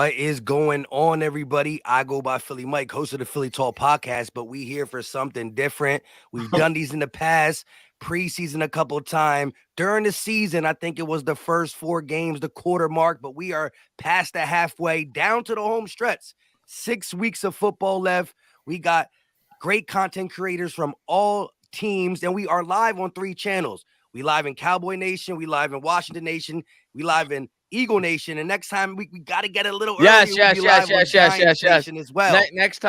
What is going on, everybody? I go by Philly Mike, host of the Philly Talk podcast, but we here for something different. We've done these in the past, preseason a couple times. During the season, I think it was the first 4 games, the quarter mark, but we are past the halfway, down to the home stretch. 6 weeks of football left. We got great content creators from all teams, and we are live on 3 channels. We live in Cowboy Nation, we live in Washington Nation, we live in Eagle Nation, and next time we got to get a little earlier. Yes. Nation as well. Next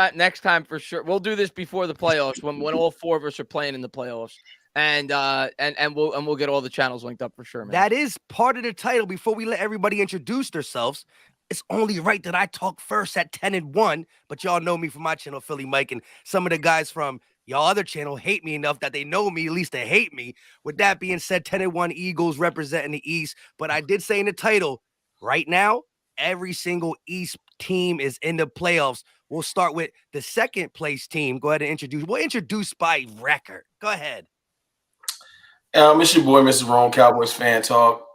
time for sure. We'll do this before the playoffs when all 4 of us are playing in the playoffs, and we'll get all the channels linked up for sure, man. That is part of the title. Before we let everybody introduce themselves, it's only right that I talk first at 10-1. But y'all know me from my channel, Philly Mike, and some of the guys from y'all other channel hate me enough that they know me, at least they hate me. With that being said, 10-1 Eagles representing the East. But I did say in the title, right now, every single East team is in the playoffs. We'll start with the second place team. Go ahead and introduce. We'll introduce by record. Go ahead. It's your boy, Mr. Ron, Cowboys fan talk.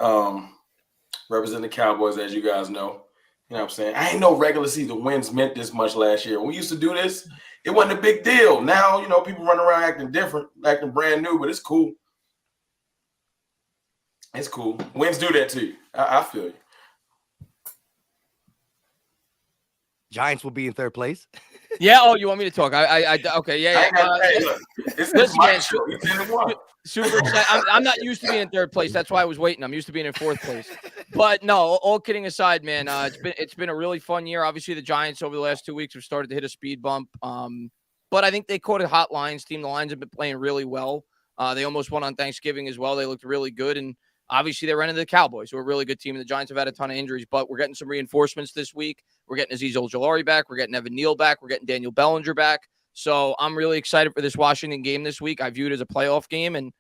Representing the Cowboys, as you guys know. You know what I'm saying? I ain't know regular season wins meant this much last year. When we used to do this, it wasn't a big deal. Now, people run around acting different, acting brand new, but it's cool. It's cool. Wins do that to you. I feel you. Giants will be in third place. Yeah. Oh, you want me to talk? Okay. Yeah. This is my show. He's in the one. Super excited. I'm not used to being in third place. That's why I was waiting. I'm used to being in fourth place. But no, all kidding aside, man, it's been a really fun year. Obviously, the Giants over the last 2 weeks have started to hit a speed bump. But I think they caught a hot Lions team. The Lions have been playing really well. They almost won on Thanksgiving as well. They looked really good. And obviously, they ran into the Cowboys, who are a really good team. And the Giants have had a ton of injuries. But we're getting some reinforcements this week. We're getting Azeez Ojulari back. We're getting Evan Neal back. We're getting Daniel Bellinger back. So I'm really excited for this Washington game this week. I view it as a playoff game. And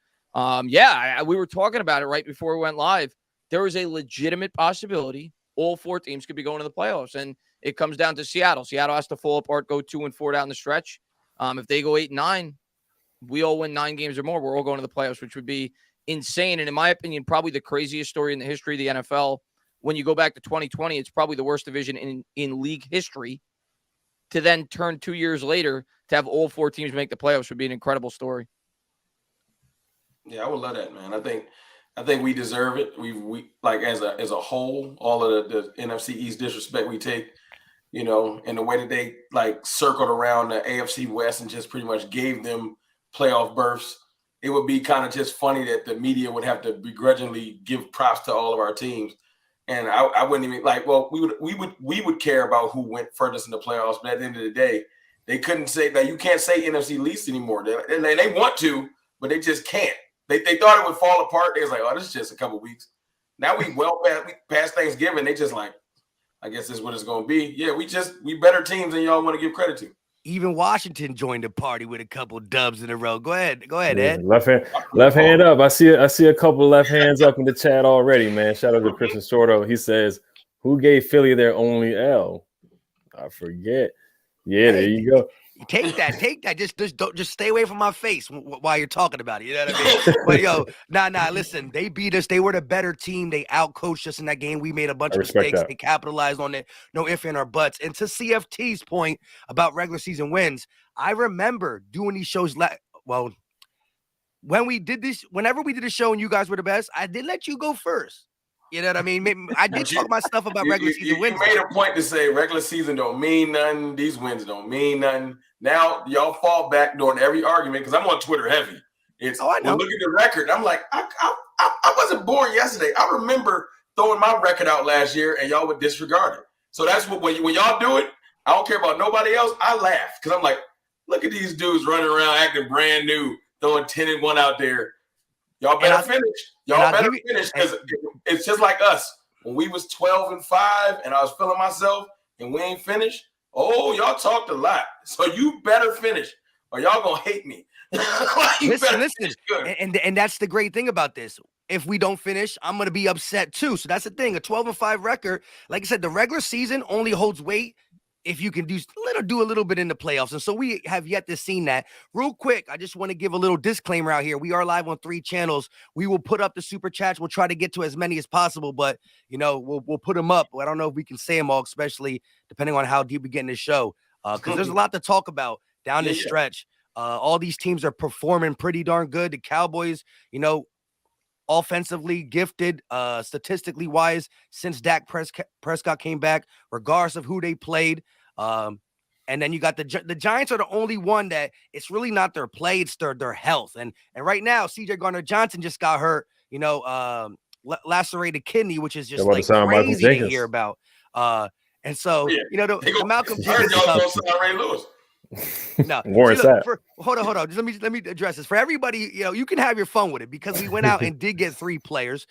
we were talking about it right before we went live. There is a legitimate possibility all 4 teams could be going to the playoffs. And it comes down to Seattle. Seattle has to fall apart, go 2-4 down the stretch. If they go 8-9, we all win 9 games or more. We're all going to the playoffs, which would be insane. And in my opinion, probably the craziest story in the history of the NFL. When you go back to 2020, it's probably the worst division in league history. To then turn 2 years later to have all 4 teams make the playoffs would be an incredible story. Yeah, I would love that, man. I think we deserve it. We like as a whole, all of the NFC East disrespect we take, and the way that they like circled around the AFC West and just pretty much gave them playoff berths. It would be kind of just funny that the media would have to begrudgingly give props to all of our teams. And I wouldn't even we would care about who went furthest in the playoffs, but at the end of the day, they couldn't say that. You can't say NFC least anymore. They want to, but they just can't. They thought it would fall apart. They was like, oh, this is just a couple weeks. Now we past Thanksgiving. They just like, I guess this is what it's going to be. Yeah, we better teams than y'all want to give credit to. Even Washington joined the party with a couple dubs in a row. Go ahead, Ed. Left hand up. I see a couple left hands up in the chat already, man. Shout out to Christian Sordo. He says, "Who gave Philly their only L?" I forget. Yeah, there you go. Take that. Just stay away from my face while you're talking about it. You know what I mean? But yo, nah. Listen, they beat us. They were the better team. They outcoached us in that game. We made a bunch of mistakes. They capitalized on it. No ifs and or buts. And to CFT's point about regular season wins, I remember doing these shows. When we did this, whenever we did a show and you guys were the best, I did let you go first. You know what I mean? I did talk my stuff about regular season wins. You made a point to say regular season don't mean nothing. These wins don't mean nothing. Now y'all fall back during every argument because I'm on Twitter heavy. I know. Look at the record. I'm like, I wasn't born yesterday. I remember throwing my record out last year and y'all would disregard it. So that's what when y'all do it, I don't care about nobody else. I laugh because I'm like, look at these dudes running around acting brand new, throwing 10-1 out there. Y'all better finish. Y'all better finish because it's just like us. When we was 12-5 and I was feeling myself and we ain't finished, y'all talked a lot. So you better finish or y'all gonna hate me. Listen. And that's the great thing about this. If we don't finish, I'm going to be upset too. So that's the thing. A 12-5 record, like I said, the regular season only holds weight if you can do a little bit in the playoffs. And so we have yet to see that. Real quick, I just want to give a little disclaimer out here. We are live on 3 channels. We will put up the super chats. We'll try to get to as many as possible, but we'll put them up. I don't know if we can say them all, especially depending on how deep we get in the show. Because there's a lot to talk about down this stretch. All these teams are performing pretty darn good. The Cowboys, offensively gifted, statistically wise, since Dak Prescott came back, regardless of who they played. And then you got the Giants are the only one that it's really not their play, it's their health. And right now, CJ Gardner-Johnson just got hurt, lacerated kidney, which is just like crazy to hear about. And so, the Malcolm Jenkins stuff. Ray Lewis. No, hold on. Just let me address this for everybody. You can have your fun with it because we went out and did get 3 players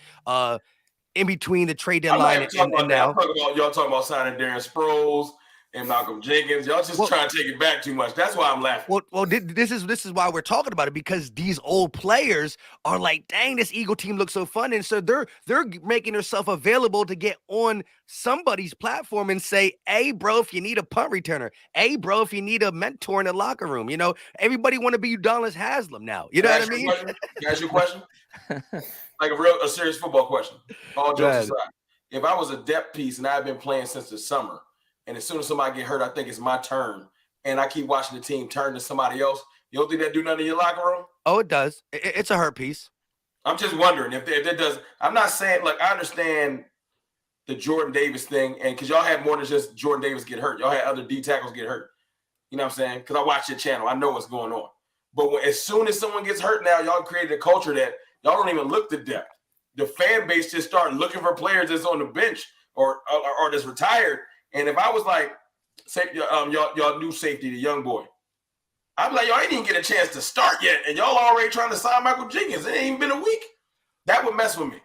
in between the trade deadline and now. Y'all talking about signing Darren Sproles and Malcolm Jenkins. Y'all just trying to take it back too much. That's why I'm laughing. Well, this is why we're talking about it, because these old players are like, dang, this Eagle team looks so fun, and so they're making themselves available to get on somebody's platform and say, hey, bro, if you need a punt returner, hey, bro, if you need a mentor in the locker room, everybody want to be Udonis Haslam now. You know what I mean? Can I ask you a question? Like a serious football question. All jokes aside, if I was a depth piece and I've been playing since the summer, and as soon as somebody get hurt, I think it's my turn, and I keep watching the team turn to somebody else, you don't think that do nothing in your locker room? Oh, it does. It's a hurt piece. I'm just wondering if that does. I'm not saying, I understand the Jordan Davis thing, and because y'all had more than just Jordan Davis get hurt. Y'all had other D tackles get hurt. You know what I'm saying? Because I watch your channel. I know what's going on. But as soon as someone gets hurt now, y'all created a culture that y'all don't even look to depth. The fan base just start looking for players that's on the bench or that's retired. And if I was like, say, y'all new safety, the young boy, I'm like, y'all ain't even get a chance to start yet, and y'all already trying to sign Michael Jenkins. It ain't even been a week. That would mess with me.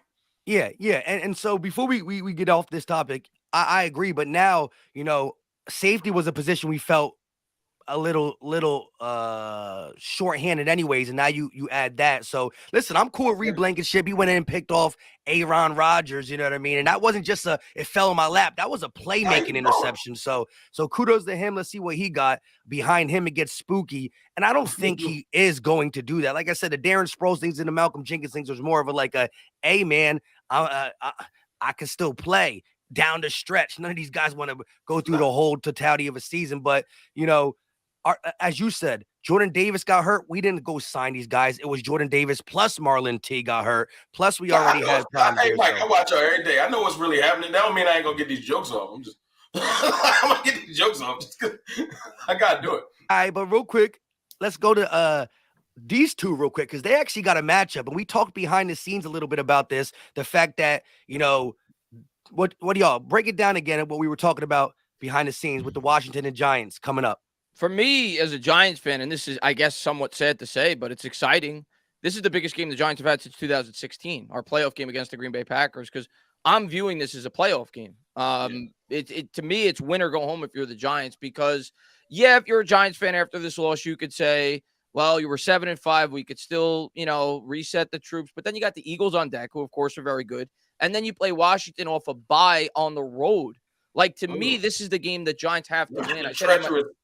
Yeah. And so before we get off this topic, I agree. But now, safety was a position we felt a little shorthanded anyways, and now you add that. So listen, I'm cool with Reed Blankenship. He went in and picked off Aaron Rodgers, you know what I mean? And that wasn't just it fell in my lap. That was a playmaking interception. So kudos to him. Let's see what he got. Behind him, it gets spooky. And I don't think he is going to do that. Like I said, the Darren Sproles things and the Malcolm Jenkins things was more of hey man, I can still play down the stretch. None of these guys want to go through the whole totality of a season, but as you said, Jordan Davis got hurt. We didn't go sign these guys. It was Jordan Davis plus Marlon T got hurt. Plus, we already had problems. Hey, Mike, I watch y'all every day. I know what's really happening. That don't mean I ain't gonna get these jokes off. I'm gonna get these jokes off. Just 'cause I gotta do it. All right, but real quick, let's go to these two real quick, because they actually got a matchup, and we talked behind the scenes a little bit about this. The fact that what do y'all break it down again? What we were talking about behind the scenes with the Washington and Giants coming up. For me, as a Giants fan, and this is, I guess, somewhat sad to say, but it's exciting. This is the biggest game the Giants have had since 2016, our playoff game against the Green Bay Packers, because I'm viewing this as a playoff game. To me, it's win or go home if you're the Giants, because, if you're a Giants fan after this loss, you could say, well, you were 7-5. We could still, reset the troops. But then you got the Eagles on deck, who, of course, are very good. And then you play Washington off a bye on the road. Like, to me, this is the game the Giants have to win.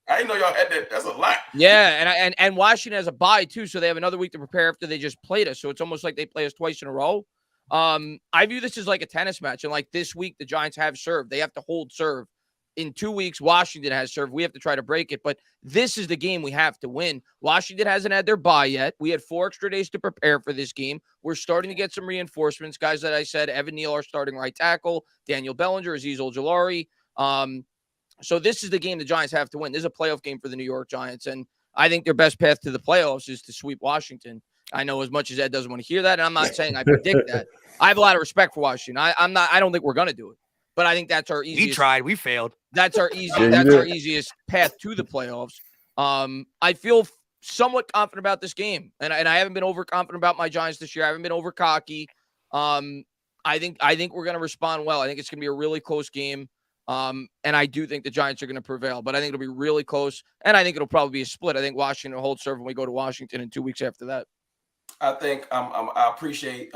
I didn't know y'all had that. That's a lot. Yeah, and Washington has a bye, too, so they have another week to prepare after they just played us. So it's almost like they play us twice in a row. I view this as like a tennis match. And, like, this week, the Giants have served. They have to hold serve. In 2 weeks, Washington has served. We have to try to break it. But this is the game we have to win. Washington hasn't had their bye yet. We had 4 extra days to prepare for this game. We're starting to get some reinforcements. Guys that I said, Evan Neal, our starting right tackle, Daniel Bellinger, Azeez Ojulari. So this is the game the Giants have to win. This is a playoff game for the New York Giants. And I think their best path to the playoffs is to sweep Washington. I know as much as Ed doesn't want to hear that, and I'm not saying I predict that. I have a lot of respect for Washington. I don't think we're going to do it. But I think that's our easiest. We tried. We failed. That's our easiest path to the playoffs. I feel somewhat confident about this game, and I haven't been overconfident about my Giants this year. I haven't been over cocky. I think we're going to respond well. I think it's going to be a really close game, and I do think the Giants are going to prevail. But I think it'll be really close, and I think it'll probably be a split. I think Washington will hold serve when we go to Washington in 2 weeks after that. I think I appreciate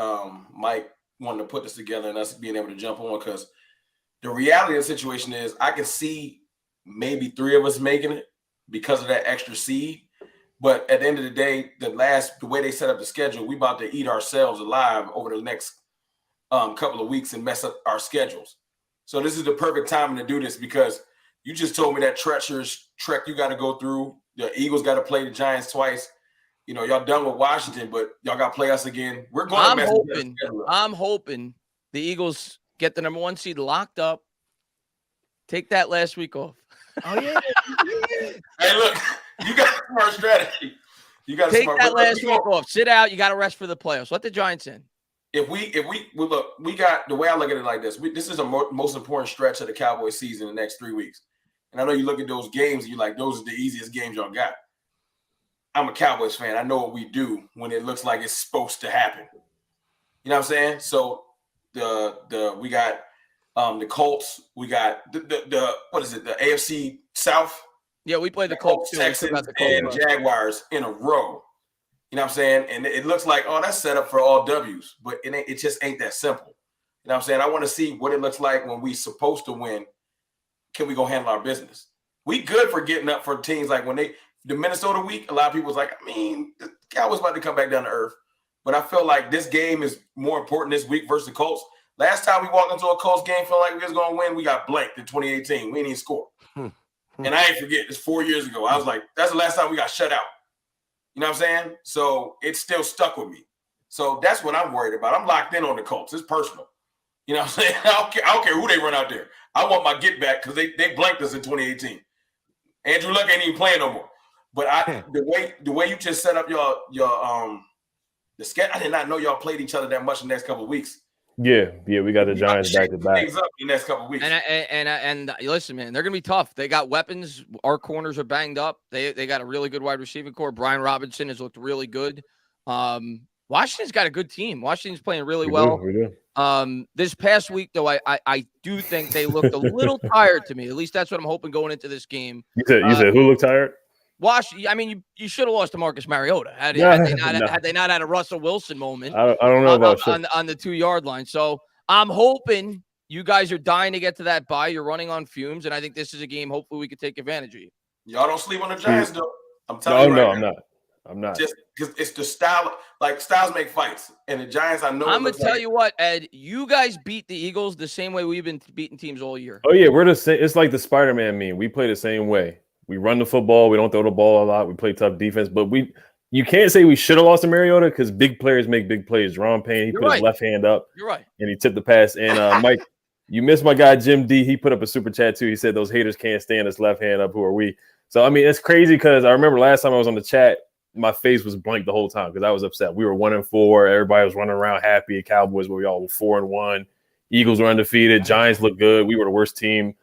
Mike wanting to put this together and us being able to jump on, because the reality of the situation is I can see maybe 3 of us making it because of that extra seed. But at the end of the day, the way they set up the schedule, we about to eat ourselves alive over the next couple of weeks and mess up our schedules. So this is the perfect time to do this because you just told me that treacherous trek you got to go through. The Eagles got to play the Giants twice. You know, y'all done with Washington, but y'all got to play us again. We're going to I'm hoping the Eagles get the number 1 seed locked up. Take that last week off. Oh, yeah. Hey, look, you got a smart strategy. You got take that last week off. Sit out. You got to rest for the playoffs. Let the Giants in. If we look, we got the way I look at it like this. This is a most important stretch of the Cowboys season in the next 3 weeks. And I know you look at those games and you're like, those are the easiest games y'all got. I'm a Cowboys fan. I know what we do when it looks like it's supposed to happen. You know what I'm saying? So we got the Colts. We got the what is it? The AFC South. Yeah, we played the Colts, Texans, and Jaguars in a row. You know what I'm saying? And it looks like, oh, that's set up for all W's, but it just ain't that simple. You know what I'm saying? I want to see what it looks like when we supposed to win. Can we go handle our business? We good for getting up for teams like when the Minnesota week, a lot of people was like, I mean, the Cowboys about to come back down to earth. But I feel like this game is more important this week versus the Colts. Last time we walked into a Colts game feeling like we was going to win, we got blanked in 2018. We didn't even score. And I ain't forget, it's 4 years ago. I was like, that's the last time we got shut out. You know what I'm saying? So it's still stuck with me. So that's what I'm worried about. I'm locked in on the Colts. It's personal. You know what I'm saying? I don't care who they run out there. I want my get back because they blanked us in 2018. Andrew Luck ain't even playing no more. But the way you just set up your the schedule, I did not know y'all played each other that much in the next couple of weeks. Yeah, we got the Giants back to back. Things up in the next couple of weeks. And listen, man, they're gonna be tough. They got weapons. Our corners are banged up. They got a really good wide receiving core. Brian Robinson has looked really good. Washington's got a good team. Washington's playing really well. We do. This past week, though, I do think they looked a little tired to me. At least that's what I'm hoping going into this game. You said who looked tired? I mean, you should have lost to Marcus Mariota had they not had a Russell Wilson moment. I don't know about on the 2-yard line. So I'm hoping you guys are dying to get to that bye. You're running on fumes, and I think this is a game. Hopefully, we could take advantage of you. Y'all don't sleep on the Giants, though. I'm telling you. No, I'm not. Just because it's the style. Like styles make fights, and the Giants. I know. I'm gonna tell you what, Ed. You guys beat the Eagles the same way we've been beating teams all year. Oh yeah, we're the same. It's like the Spider-Man meme. We play the same way. We run the football. We don't throw the ball a lot. We play tough defense. But you can't say we should have lost to Mariota because big players make big plays. Ron Payne, he put his left hand up. You're right. And he tipped the pass. And Mike, you missed my guy Jim D. He put up a super chat too. He said those haters can't stand us left hand up. Who are we? So I mean, it's crazy because I remember last time I was on the chat, my face was blank the whole time because I was upset. We were 1-4. Everybody was running around happy. Cowboys were all 4-1. Eagles were undefeated. Giants looked good. We were the worst team.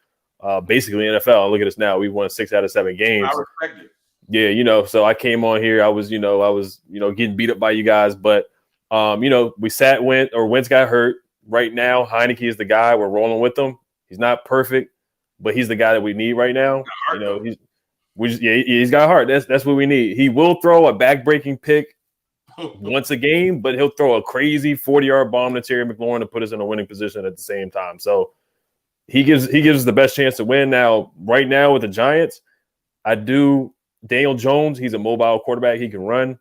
Basically NFL. Look at us now. We won 6 out of 7 games. I respect it. Yeah, so I came on here. I was getting beat up by you guys, but we sat Wentz got hurt. Right now, Heineke is the guy. We're rolling with him. He's not perfect, but he's the guy that we need right now. He's got heart. That's what we need. He will throw a back-breaking pick once a game, but he'll throw a crazy 40-yard bomb to Terry McLaurin to put us in a winning position at the same time. So he gives us the best chance to win. Now, right now with the Giants, Daniel Jones, he's a mobile quarterback. He can run.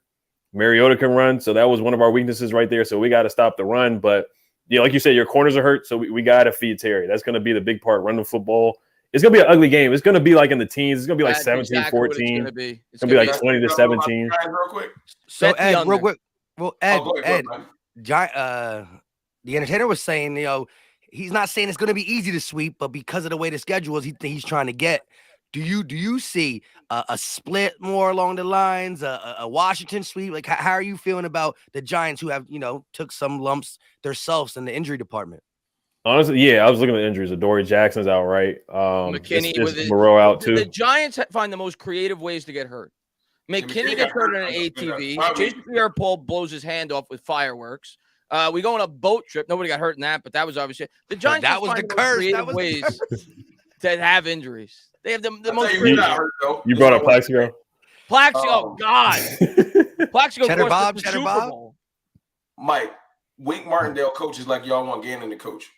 Mariota can run. So that was one of our weaknesses right there. So we got to stop the run. But, like you said, your corners are hurt. So we got to feed Terry. That's going to be the big part, run the football. It's going to be an ugly game. It's going to be like in the teens. It's going to be like 17-14. It's going to be like 20-17. Real quick. So, Ed, real quick. Well, Ed, the entertainer was saying, he's not saying it's going to be easy to sweep, but because of the way the schedule is, he's trying to get. Do you see a split more along the lines, a Washington sweep? Like, how are you feeling about the Giants who have, took some lumps themselves in the injury department? Honestly, yeah, I was looking at the injuries. Adoree Jackson's out, right? McKinney with Moreau out too. The Giants find the most creative ways to get hurt. McKinney gets hurt in an ATV. Jason Pierre-Paul blows his hand off with fireworks. We go on a boat trip. Nobody got hurt in that, but that was obviously the Giants. That was the curse. Creative ways to have injuries. They have the most. You brought up Plaxico. Oh God, Plaxico. Cheddar Bob. Mike, Wink Martindale coaches like y'all want Gannon to coach.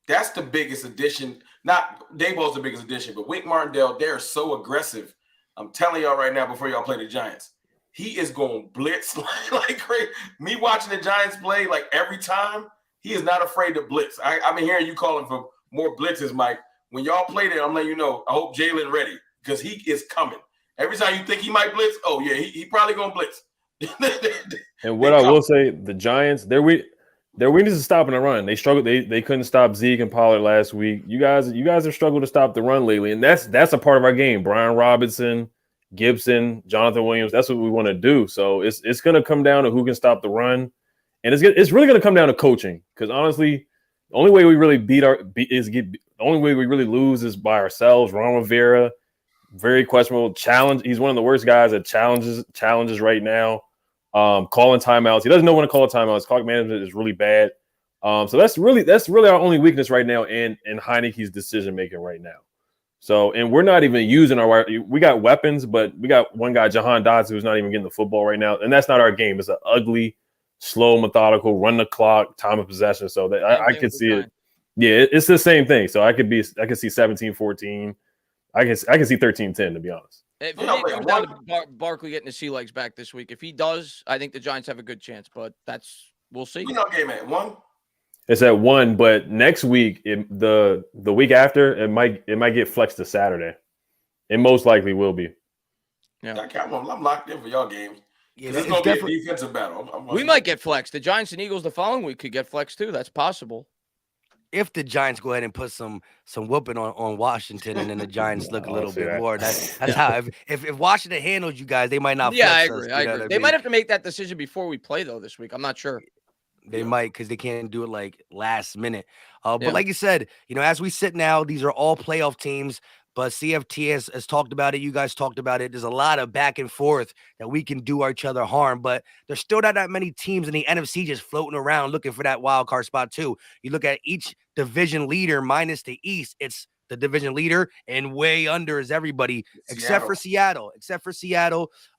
That's the biggest addition not Dayball's the biggest addition, but Wink Martindale, they're so aggressive. I'm telling y'all right now before y'all play the Giants, he is going blitz like crazy. Me watching the Giants play, like every time, he is not afraid to blitz. I've been hearing you calling for more blitzes, Mike. When y'all play there, I'm letting you know, I hope Jalen ready because he is coming. Every time you think he might blitz, oh, yeah, he probably going to blitz. And what I will say, the Giants, their weakness is stopping the run. They struggled. They couldn't stop Zeke and Pollard last week. You guys have struggled to stop the run lately, and that's a part of our game. Brian Robinson, Gibson, Jonathan Williams. That's what we want to do. So it's going to come down to who can stop the run, and it's really going to come down to coaching. Because honestly, the only way we really the only way we really lose is by ourselves. Ron Rivera, very questionable challenge. He's one of the worst guys that challenges right now. Calling timeouts. He doesn't know when to call a timeout. His clock management is really bad. So that's really our only weakness right now in Heineke's decision making right now. So, and we're not even using we got weapons, but we got one guy, Jahan Dodson, who's not even getting the football right now. And that's not our game. It's an ugly, slow, methodical, run the clock, time of possession. So that I could see it. Yeah, it's the same thing. So I could see 17-14. I can see 13-10, to be honest. If it comes down to Barkley getting his sea legs back this week, if he does, I think the Giants have a good chance. But we'll see. We know game at 1. It's at 1, but next week, the week after, it might get flexed to Saturday. It most likely will be. Yeah, I'm locked in for y'all games. Yeah, it's gonna be a defensive battle. We might get flexed. The Giants and Eagles the following week could get flexed too. That's possible. If the Giants go ahead and put some whooping on Washington, and then the Giants look a little bit more, that's how. If Washington handles you guys, they might not. Yeah, I agree. I agree. They might have to make that decision before we play though this week. I'm not sure. They might, because they can't do it like last minute. But like you said, as we sit now, these are all playoff teams. But CFT has talked about it. You guys talked about it. There's a lot of back and forth that we can do each other harm. But there's still not that many teams in the NFC just floating around looking for that wild card spot too. You look at each division leader minus the East. It's the division leader, and way under is everybody except for Seattle.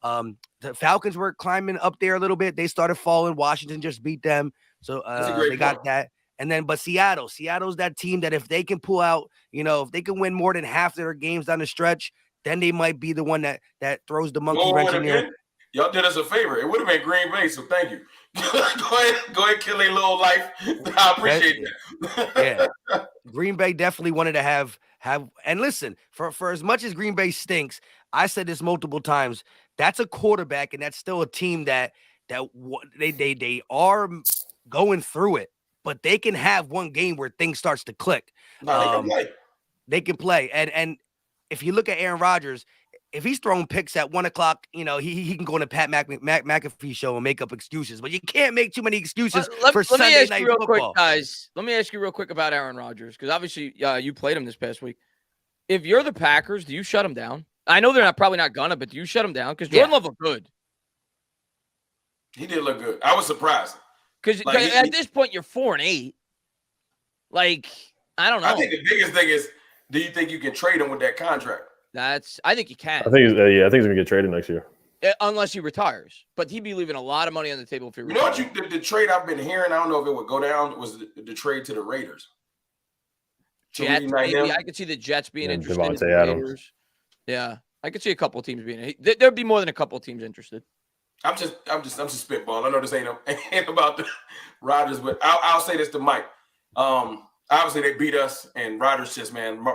The Falcons were climbing up there a little bit. They started falling. Washington just beat them. So they got that. And then, but Seattle's that team that if they can pull out, if they can win more than half their games down the stretch, then they might be the one that throws the monkey wrench in there. Y'all did us a favor. It would have been Green Bay, so thank you. go ahead, kill a little life. I appreciate that. Yeah, Green Bay definitely wanted to have. And listen, for as much as Green Bay stinks, I said this multiple times. That's a quarterback, and that's still a team that they are going through it. But they can have one game where things starts to click. They can play. And if you look at Aaron Rodgers, if he's throwing picks at 1:00, he can go on a Pat McAfee show and make up excuses. But you can't make too many excuses for Sunday night football. Let me ask you real quick about Aaron Rodgers, because obviously you played him this past week. If you're the Packers, do you shut him down? I know they're probably not gonna, but do you shut him down? Because Jordan Love looked good. He did look good. I was surprised. Because at this point, you're 4-8. Like, I don't know. I think the biggest thing is, do you think you can trade him with that contract? I think you can. I think he's gonna get traded next year, unless he retires. But he'd be leaving a lot of money on the table if he retires. You know what? The trade I've been hearing, I don't know if it would go down, was the trade to the Raiders. Jets, maybe. I could see the Jets being interested. In the Raiders. Yeah, I could see a couple of teams being. There'd be more than a couple of teams interested. I'm just spitballing. I know this ain't about the Rodgers, but I'll say this to Mike. Obviously they beat us, and Rodgers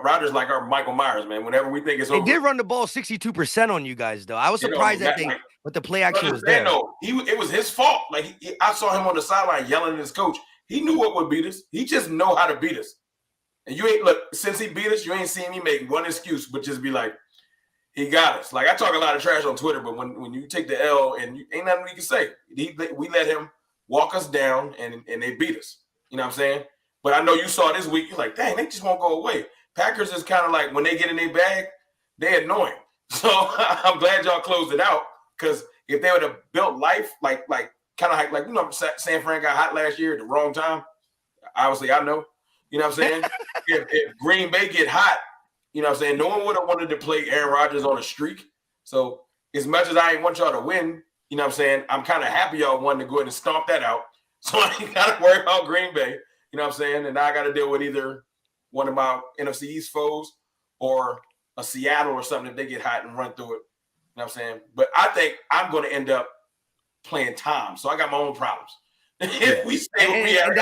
Rodgers like our Michael Myers, man. Whenever we think it's over, they did run the ball 62% on you guys, though. I was surprised but the play action was there. It was his fault. Like I saw him on the sideline yelling at his coach. He knew what would beat us. He just know how to beat us. And you ain't since he beat us, you ain't seen me make one excuse, but just be like, he got us. Like, I talk a lot of trash on Twitter, but when you take the L and ain't nothing we can say. We let him walk us down, and they beat us. You know what I'm saying? But I know you saw this week. You're like, dang, they just won't go away. Packers is kind of like, when they get in their bag, they're annoying. So I'm glad y'all closed it out, because if they would have built life, like San Fran got hot last year at the wrong time. Obviously, I know. You know what I'm saying? if Green Bay get hot, you know what I'm saying? No one would have wanted to play Aaron Rodgers on a streak. So as much as I ain't want y'all to win, you know what I'm saying? I'm kind of happy y'all wanted to go ahead and stomp that out. So I ain't got to worry about Green Bay. You know what I'm saying? And now I got to deal with either one of my NFC East foes or a Seattle or something if they get hot and run through it. You know what I'm saying? But I think I'm going to end up playing Tom. So I got my own problems. If we stay where we are,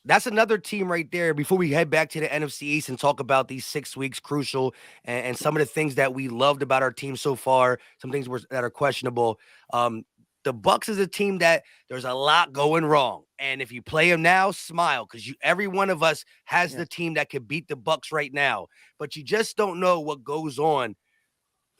that's another team right there. Before we head back to the NFC East and talk about these 6 weeks crucial and some of the things that we loved about our team so far, some things that are questionable. The Bucs is a team that there's a lot going wrong. And if you play them now, smile, because every one of us has the team that could beat the Bucs right now. But you just don't know what goes on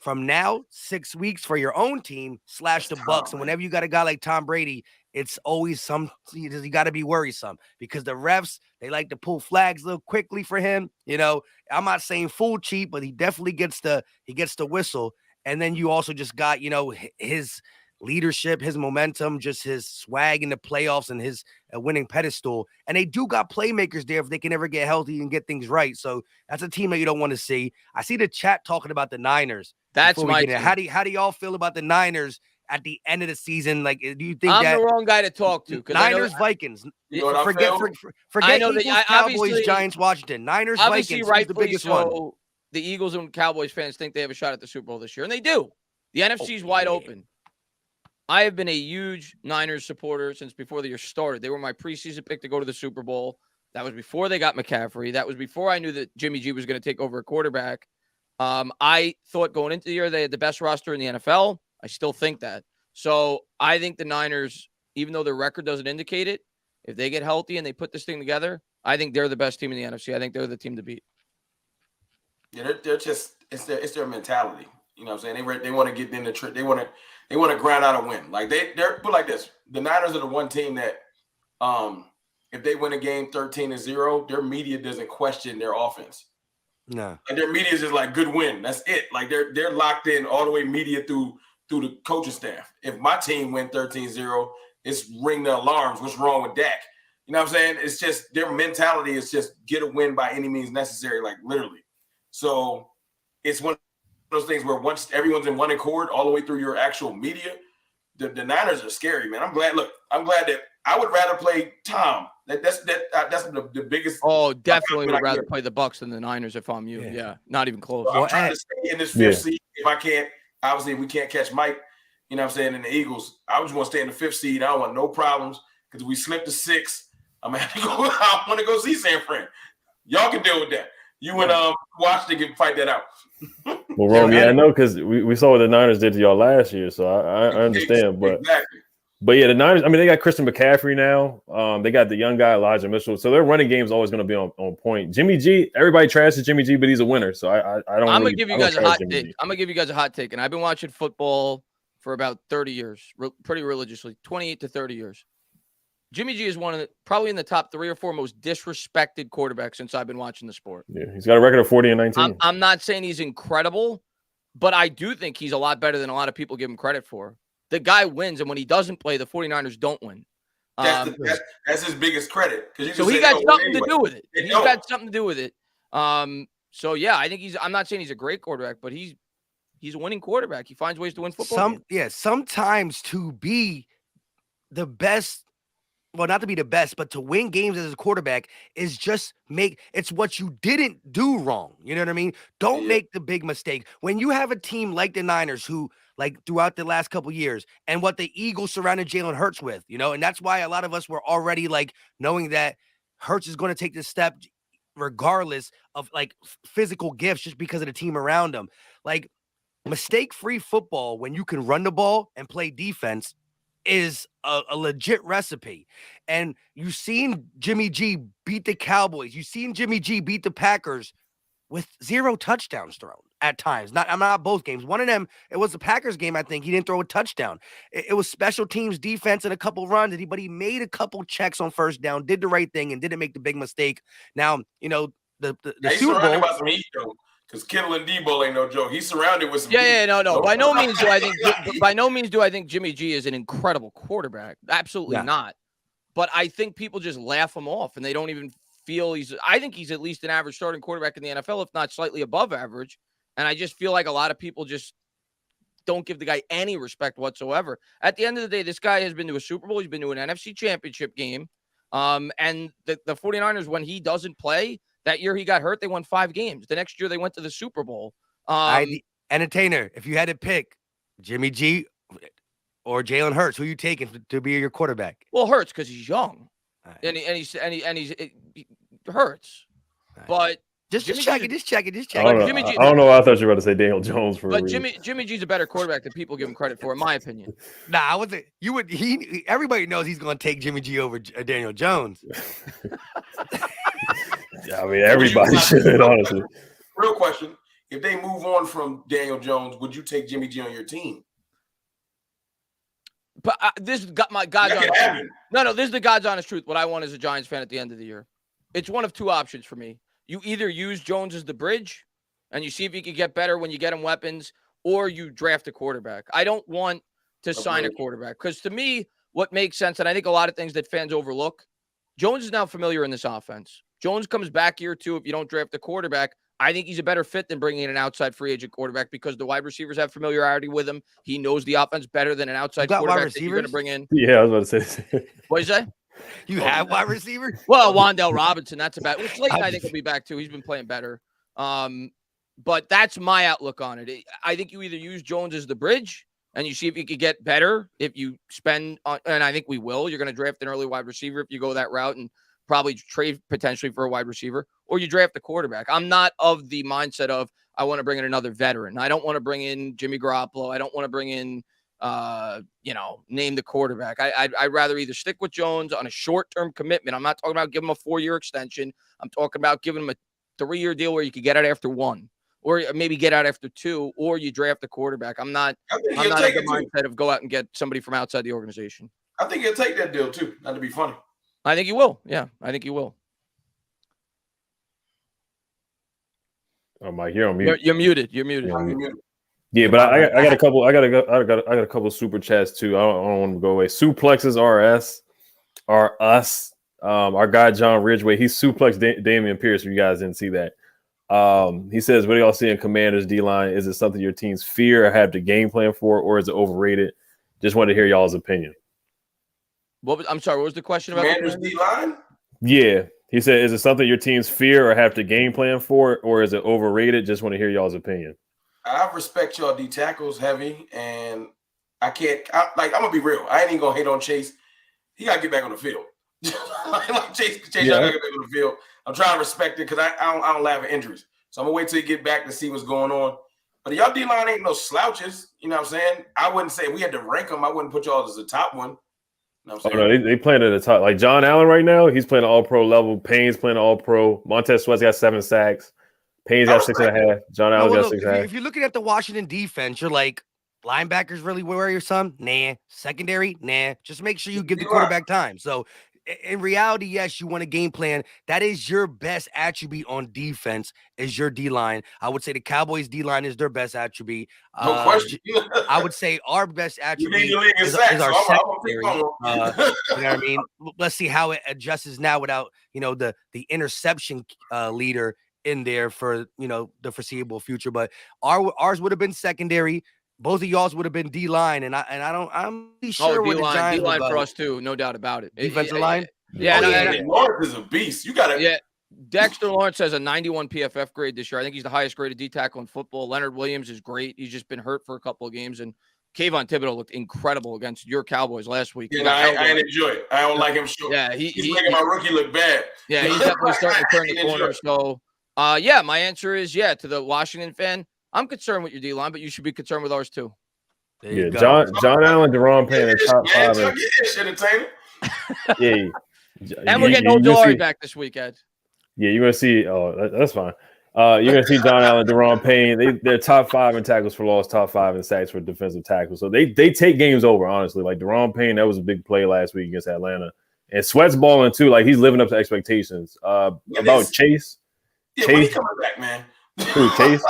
from now 6 weeks for your own team / the Bucs. And whenever you got a guy like Tom Brady, it's always you got to be worrisome because the refs, they like to pull flags a little quickly for him. You know, I'm not saying full cheat, but he definitely gets the whistle. And then you also just got, his leadership, his momentum, just his swag in the playoffs and his winning pedestal. And they do got playmakers there if they can ever get healthy and get things right. So that's a team that you don't want to see. I see the chat talking about the Niners. That's my team. How do y'all feel about the Niners at the end of the season? Like, do you think I'm the wrong guy to talk to? Niners, Vikings. Forget Eagles, Cowboys, Giants, Washington. Niners, Vikings is the biggest one. The Eagles and Cowboys fans think they have a shot at the Super Bowl this year, and they do. The NFC is wide open. I have been a huge Niners supporter since before the year started. They were my preseason pick to go to the Super Bowl. That was before they got McCaffrey. That was before I knew that Jimmy G was going to take over a quarterback. I thought going into the year they had the best roster in the NFL. I still think that. So I think the Niners, even though their record doesn't indicate it, if they get healthy and they put this thing together, I think they're the best team in the NFC. I think they're the team to beat. Yeah, they're just it's their mentality. You know what I'm saying? They want to get in the trick. They want to grind out a win. Like they're put like this. The Niners are the one team that if they win a game 13-0, their media doesn't question their offense. No. And their media is just like good win. That's it. Like they're locked in all the way media through the coaching staff. If my team win 13-0, it's ring the alarms. What's wrong with Dak? You know what I'm saying? It's just their mentality is just get a win by any means necessary, like literally. So it's one of those things where once everyone's in one accord all the way through your actual media, the Niners are scary, man. I'm glad that I would rather play Tom. That's the biggest. Oh, definitely would rather play the Bucs than the Niners if I'm you. Yeah, not even close. So I'm trying to stay in this fifth seed. If I can't, obviously, if we can't catch Mike, you know what I'm saying, in the Eagles, I just want to stay in the fifth seed. I don't want no problems because if we slip to 6, I'm going to have to go. I want to go see San Fran. Y'all can deal with that. You and Washington can fight that out. Well, Rome, I know because we saw what the Niners did to y'all last year, so I understand. But yeah, the Niners, I mean, they got Christian McCaffrey now. They got the young guy, Elijah Mitchell. So their running game is always going to be on point. Jimmy G, everybody trashes Jimmy G, but he's a winner. So I don't. I'm going to give you guys a hot take. I'm going to give you guys a hot take. And I've been watching football for about 30 years, pretty religiously, 28 to 30 years. Jimmy G is probably in the top 3 or 4 most disrespected quarterbacks since I've been watching the sport. Yeah, he's got a record of 40-19. I'm not saying he's incredible, but I do think he's a lot better than a lot of people give him credit for. The guy wins, and when he doesn't play, the 49ers don't win. That's his biggest credit. So he got something to do with it. He's got something to do with it. So, yeah, I think I'm not saying he's a great quarterback, but he's a winning quarterback. He finds ways to win football games. Yeah, sometimes to be the best, well, not to be the best, but to win games as a quarterback is just it's what you didn't do wrong. You know what I mean? Don't make the big mistake. When you have a team like the Niners who, like throughout the last couple years, and what the Eagles surrounded Jalen Hurts with, and that's why a lot of us were already like knowing that Hurts is going to take this step regardless of like physical gifts just because of the team around him. Like mistake-free football, when you can run the ball and play defense, is a legit recipe. And you've seen Jimmy G beat the Cowboys. You've seen Jimmy G beat the Packers with 0 touchdowns thrown at times. I'm not both games. One of them, it was the Packers game, I think. He didn't throw a touchdown. It was special teams, defense, and a couple runs. But he made a couple checks on first down, did the right thing, and didn't make the big mistake. Now, the Super Bowl. Because Kittle and Debo ain't no joke. He's surrounded with some. No. By no means do I think Jimmy G is an incredible quarterback. Absolutely not. But I think people just laugh him off, and they don't even feel I think he's at least an average starting quarterback in the NFL, if not slightly above average. And I just feel like a lot of people just don't give the guy any respect whatsoever. At the end of the day, this guy has been to a Super Bowl. He's been to an NFC championship game. And the 49ers, when he doesn't play, That year he got hurt, they won 5 games. The next year they went to the Super Bowl. Entertainer, if you had to pick Jimmy G or Jalen Hurts, who you taking to be your quarterback? Well, Hurts because he's young, Right. and he Hurts, Right. But just check it. I don't know. I thought you were about to say Daniel Jones for. But Jimmy G's a better quarterback than people give him credit for, in my opinion. Nah, I wasn't. You would. Everybody knows he's going to take Jimmy G over Daniel Jones. Yeah, I mean, everybody should, honestly. Real question: if they move on from Daniel Jones, would you take Jimmy G on your team? But this got my God's honest truth. No, this is the God's honest truth. What I want as a Giants fan at the end of the year. It's one of 2 options for me. You either use Jones as the bridge and you see if he can get better when you get him weapons, or you draft a quarterback. I don't want to sign a quarterback because to me, what makes sense, and I think a lot of things that fans overlook, Jones is now familiar in this offense. Jones comes back year 2 if you don't draft a quarterback. I think he's a better fit than bringing in an outside free agent quarterback because the wide receivers have familiarity with him. He knows the offense better than an outside quarterback that you're going to bring in. Yeah, I was about to say. What did you say? You have wide receiver? Well, Wan'Dale Robinson, that's about. Well, Slayton, I think, will be back too. He's been playing better. But that's my outlook on it. I think you either use Jones as the bridge and you see if you could get better if you spend on, and I think we will. You're going to draft an early wide receiver if you go that route and probably trade potentially for a wide receiver, or you draft a quarterback. I'm not of the mindset of I want to bring in another veteran. I don't want to bring in Jimmy Garoppolo. I don't want to bring in name the quarterback. I'd rather either stick with Jones on a short-term commitment. I'm not talking about giving him a 4-year extension. I'm talking about giving him a 3-year deal where you could get out after 1, or maybe get out after 2, or you draft a quarterback. I'm not of the mindset of go out and get somebody from outside the organization. I think he'll take that deal too. Not to be funny. I think you will. Yeah, I think you will. Oh, Mike, you're on mute. You're muted. You're muted. Yeah, but I got a couple. I got a couple super chats too. I don't want to go away. Suplexes are us. Our guy John Ridgway, he suplexed Damian Pierce. If you guys didn't see that, he says, "What do y'all see in Commanders D line? Is it something your teams fear or have the game plan for, or is it overrated?" Just wanted to hear y'all's opinion. I'm sorry. What was the question about Commanders D line? Yeah, he said, "Is it something your teams fear or have to game plan for, or is it overrated?" Just want to hear y'all's opinion. I respect y'all D tackles heavy, and I'm gonna be real. I ain't even gonna hate on Chase. He gotta get back on the field. Chase gotta get back on the field. I'm trying to respect it because I don't laugh at injuries. So I'm gonna wait till he get back to see what's going on. But y'all D line ain't no slouches. You know what I'm saying? I wouldn't say if we had to rank them, I wouldn't put y'all as the top one. You know what I'm saying? No, they playing at the top. Like John Allen right now, he's playing all-pro level. Payne's playing all-pro. Montez Sweat's got 7 sacks. Payne's got 6.5. John Allen's got 6.5. If you're looking at the Washington defense, you're like, linebackers really worry your son? Nah. Secondary? Nah. Just make sure you give the quarterback time. So in reality, yes, you want a game plan. That is your best attribute on defense is your D-line. I would say the Cowboys D-line is their best attribute. No question. I would say our best attribute is our secondary. You know what I mean? Let's see how it adjusts now without, the interception leader in there for, the foreseeable future. But ours would have been secondary. Both of y'all's would have been D-line, and I'm sure where the Giants D-line for us too, no doubt about it. Defensive line? Yeah. Lawrence is a beast. You got to. Yeah. Dexter Lawrence has a 91 PFF grade this year. I think he's the highest graded D tackle in football. Leonard Williams is great. He's just been hurt for a couple of games, and Kayvon Thibodeau looked incredible against your Cowboys last week. Yeah, I didn't enjoy it. I don't like him. Sure. Yeah, he's making my rookie look bad. Yeah, he's definitely starting to turn the corner. So, my answer is to the Washington fan. I'm concerned with your D-line, but you should be concerned with ours too. Yeah, John Allen, Deron Payne are top 5. Yeah. And we're getting Odori back this week, Ed. Yeah, you're going to see. Oh, that's fine. You're going to see John Allen, Deron Payne. They're top 5 in tackles for loss, top 5 in sacks for defensive tackles. So they take games over, honestly. Like Deron Payne, that was a big play last week against Atlanta. And Sweat's balling too. Like he's living up to expectations. About Chase. Yeah, when he coming back, man. Who, Chase?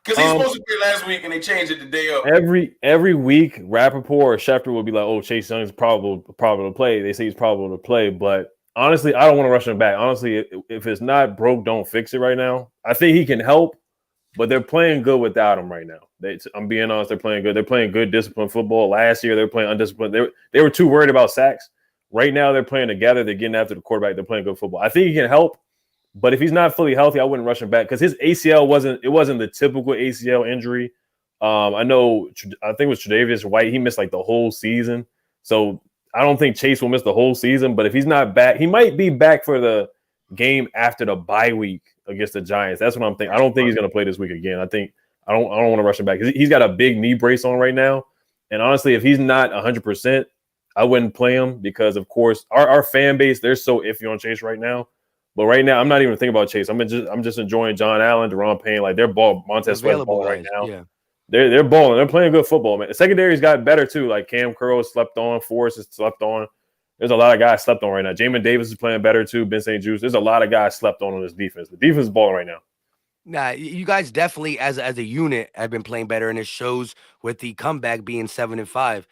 Because he's supposed to play last week, and they changed it the day up. Every week, Rappaport or Schefter will be like, "Oh, Chase Young is probable to play." They say he's probable to play, but honestly, I don't want to rush him back. Honestly, if it's not broke, don't fix it right now. I think he can help, but they're playing good without him right now. I'm being honest, they're playing good. They're playing good, disciplined football. Last year, they were playing undisciplined. They were too worried about sacks. Right now, they're playing together. They're getting after the quarterback. They're playing good football. I think he can help, But if he's not fully healthy, I wouldn't rush him back because his ACL wasn't the typical ACL injury. I think it was Tre'Davious White. He missed like the whole season. So I don't think Chase will miss the whole season. But if he's not back, he might be back for the game after the bye week against the Giants. That's what I'm thinking. I don't think he's going to play this week again. I don't want to rush him back because he's got a big knee brace on right now. And honestly, if he's not 100%, I wouldn't play him because, of course, our fan base, they're so iffy on Chase right now. But right now, I'm not even thinking about Chase. I'm just enjoying John Allen, Deron Payne. Like, they're Montez Sweat balling right now. Yeah. They're balling. They're playing good football, man. The secondary's got better, too. Like, Cam Curl slept on. Forrest is slept on. There's a lot of guys slept on right now. Jamin Davis is playing better, too. Ben St. Juice. There's a lot of guys slept on this defense. The defense is balling right now. Nah, you guys definitely, as a unit, have been playing better, and it shows with the comeback being 7-5.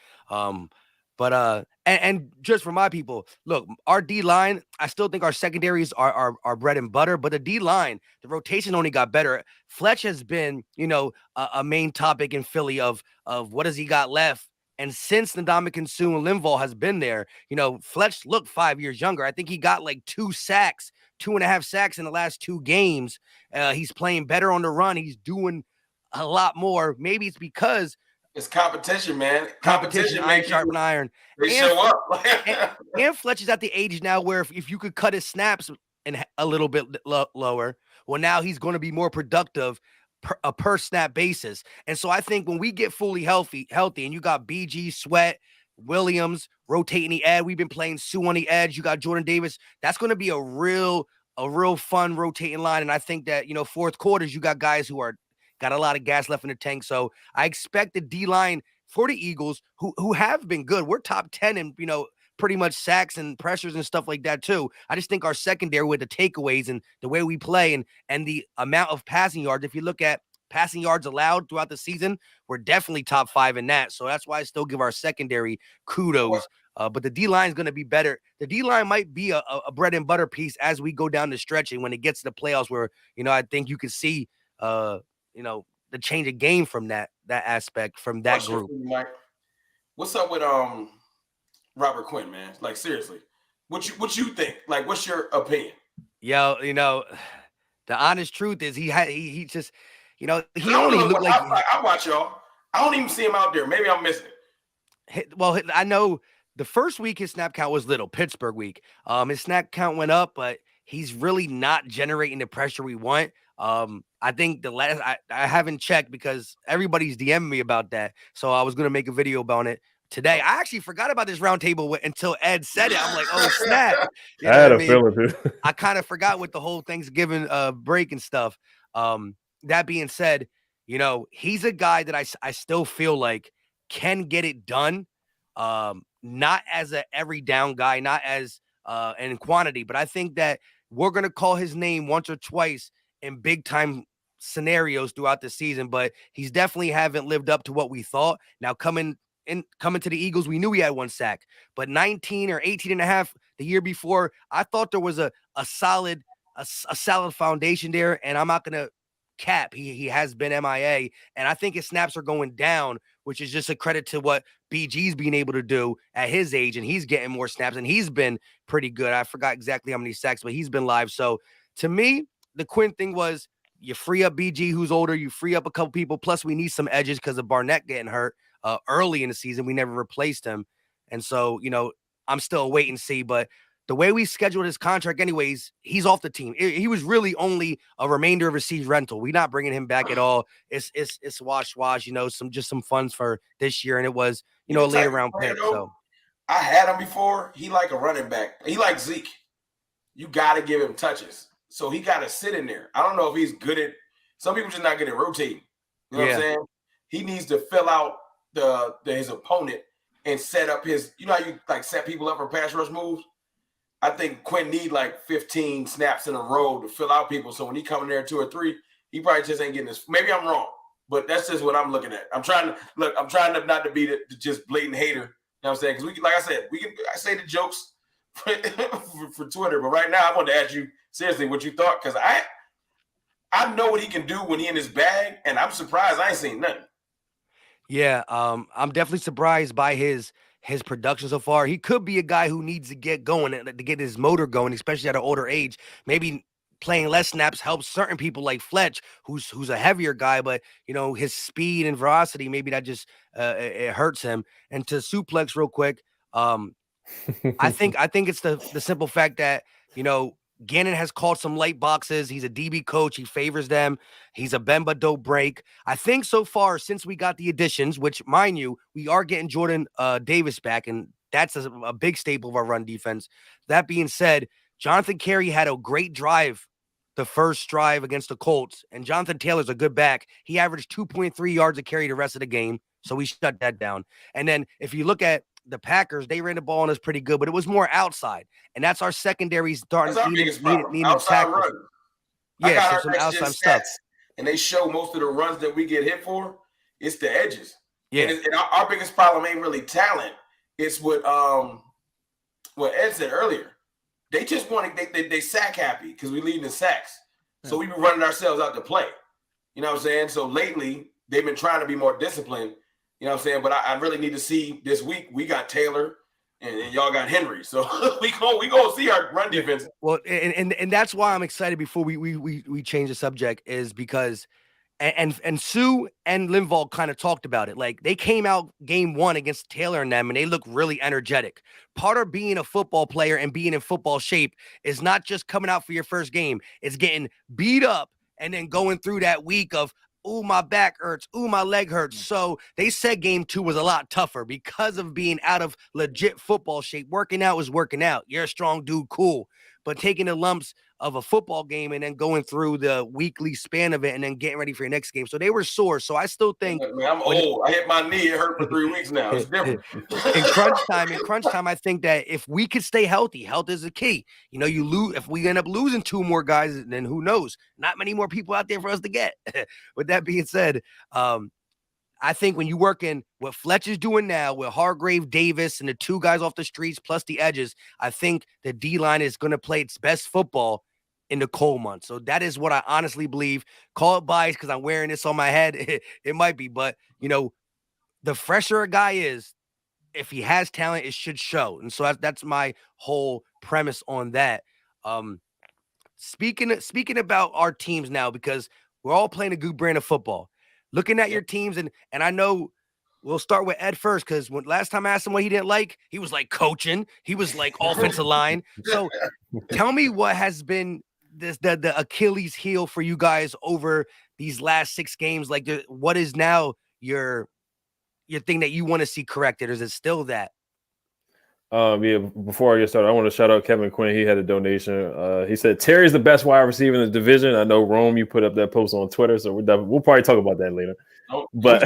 And just for my people, look, our D line, I still think our secondaries are bread and butter, but the D line, the rotation only got better. Fletch has been, a main topic in Philly of what has he got left. And since Ndamukong Suh and Linval has been there, Fletch looked 5 years younger. I think he got like 2.5 sacks in the last 2 games. He's playing better on the run. He's doing a lot more. Maybe it's because it's competition, man. Competition, iron sharpen iron. They show up. and Fletch is at the age now where if you could cut his snaps and a little bit lower, well, now he's going to be more productive per snap basis. And so I think when we get fully healthy, and you got BG, Sweat, Williams rotating the edge, we've been playing Sue on the edge. You got Jordan Davis. That's going to be a real fun rotating line. And I think that fourth quarters, you got guys who got a lot of gas left in the tank. So I expect the D line for the Eagles, who have been good. We're top 10 in pretty much sacks and pressures and stuff like that too. I just think our secondary with the takeaways and the way we play and the amount of passing yards, if you look at passing yards allowed throughout the season, we're definitely top 5 in that. So that's why I still give our secondary kudos. But the D-line is going to be better. The D-line might be a bread and butter piece as we go down the stretch and when it gets to the playoffs where, I think you can see, the change of game from that aspect, from that group. Mike, what's up with Robert Quinn, man? Like, seriously, what you think? Like, what's your opinion? Yo, the honest truth is he just, he only looked like. I watch y'all. I don't even see him out there. Maybe I'm missing it. Well, I know the first week his snap count was little. Pittsburgh week, his snap count went up, but he's really not generating the pressure we want. I think the last I haven't checked because everybody's DMing me about that, so I was gonna make a video about it today. I actually forgot about this roundtable until Ed said it. I'm like, oh snap! I had a feeling, dude. I kind of forgot with the whole Thanksgiving break and stuff. That being said, he's a guy that I still feel like can get it done. Not as a every down guy, not as in quantity, but I think that we're gonna call his name once or twice in big time scenarios throughout the season, but he's definitely haven't lived up to what we thought. Now coming to the Eagles, we knew he had 1 sack, but 19 or 18 and a half the year before, I thought there was a solid foundation there, and I'm not gonna cap. He has been MIA, and I think his snaps are going down, which is just a credit to what BG's being able to do at his age, and he's getting more snaps, and he's been pretty good. I forgot exactly how many sacks, but he's been live. So to me, the Quinn thing was you free up BG, who's older, you free up a couple people, plus we need some edges because of Barnett getting hurt early in the season. We never replaced him, and so I'm still wait and see, but the way we scheduled his contract anyways, he's off the team. He was really only a remainder of a season rental. We're not bringing him back at all. It's wash, some funds for this year. And it was, a later round pick. So I had him before. He like a running back. He like Zeke. You got to give him touches. So he got to sit in there. I don't know if he's good at, some people just not good at rotating. You know what I'm saying? He needs to fill out his opponent and set up his, how you like set people up for pass rush moves? I think Quinn need like 15 snaps in a row to fill out people. So when he come in there 2 or 3, he probably just ain't getting this. Maybe I'm wrong, but that's just what I'm looking at. I'm trying to not to be the just blatant hater. You know what I'm saying? Because like I said, I say the jokes for Twitter, but right now I want to ask you seriously what you thought, because I know what he can do when he in his bag, and I'm surprised I ain't seen nothing. Yeah, I'm definitely surprised by his production so far. He could be a guy who needs to get going, to get his motor going, especially at an older age. Maybe playing less snaps helps certain people like Fletch, who's a heavier guy, but his speed and velocity, maybe that just it hurts him. And to suplex real quick, I think it's the simple fact that Gannon has called some light boxes. He's a DB coach. He favors them. He's a bend but don't break. I think so far since we got the additions, which mind you, we are getting Jordan Davis back, and that's a big staple of our run defense. That being said, Jonathan Carey had a great drive, the first drive against the Colts, and Jonathan Taylor's a good back. He averaged 2.3 yards a carry the rest of the game, so we shut that down. And then if you look at the Packers, they ran the ball on us pretty good, but it was more outside, and that's our secondary starting needing tackles. Yeah, so some outside stuff. And they show most of the runs that we get hit for. It's the edges. Yeah, and our biggest problem ain't really talent. It's what Ed said earlier. They just want to they sack happy because we lead in sacks, so we be running ourselves out to play. You know what I'm saying? So lately they've been trying to be more disciplined. You know what I'm saying? But I really need to see this week. We got Taylor and y'all got Henry. So we gonna see our run defense. Well, and that's why I'm excited before we change the subject, is because and Sue and Linval kind of talked about it. Like, they came out game one against Taylor and them, and they look really energetic. Part of being a football player and being in football shape is not just coming out for your first game. It's getting beat up and then going through that week of, ooh, my back hurts. Ooh, my leg hurts. So they said game two was a lot tougher because of being out of legit football shape. Working out was working out. You're a strong dude, cool. But taking the lumps of a football game and then going through the weekly span of it and then getting ready for your next game. So they were sore. So I still think, man, I'm old. I hit my knee. It hurt for 3 weeks now. It's different. in crunch time, I think that if we could stay healthy, health is the key. You lose, if we end up losing two more guys, then who knows? Not many more people out there for us to get. With that being said, I think when you work in what Fletch is doing now with Hargrave, Davis, and the two guys off the streets plus the edges, I think the D-line is going to play its best football in the cold months. So that is what I honestly believe. Call it bias because I'm wearing this on my head. It might be, but the fresher a guy is, if he has talent, it should show. And so that's my whole premise on that. Speaking about our teams now, because we're all playing a good brand of football. Looking at your teams, and I know we'll start with Ed first, because when last time I asked him what he didn't like, he was like coaching. He was like offensive line. So tell me what has been the Achilles heel for you guys over these last 6 games. Like, what is now your thing that you want to see corrected, or is it still that? Yeah, before I get started, I want to shout out Kevin Quinn. He had a donation. He said Terry's the best wide receiver in the division. I know, Rome, you put up that post on Twitter, so we'll probably talk about that later. But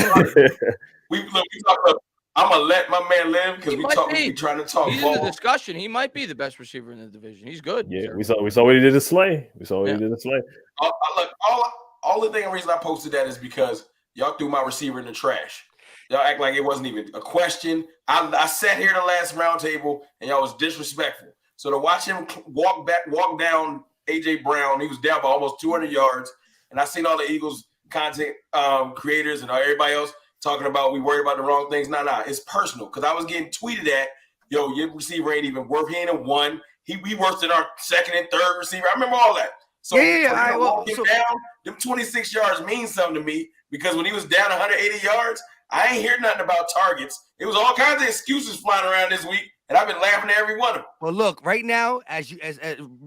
we talk about, I'm gonna let my man live because we trying to talk. He's in the discussion. He might be the best receiver in the division. He's good. Yeah, we saw what he did to Slay. All the reason I posted that is because y'all threw my receiver in the trash. Y'all act like it wasn't even a question. I sat here the last round table and y'all was disrespectful. So to watch him walk down AJ Brown, he was down by almost 200 yards. And I seen all the Eagles content creators and everybody else talking about we worried about the wrong things. Nah, it's personal. Because I was getting tweeted at, yo, your receiver ain't even worth. He ain't a one. We worse than our second and third receiver. I remember all that. So down, them 26 yards means something to me, because when he was down 180 yards, I ain't hear nothing about targets. It was all kinds of excuses flying around this week, and I've been laughing at every one of them. Well, look, right now, as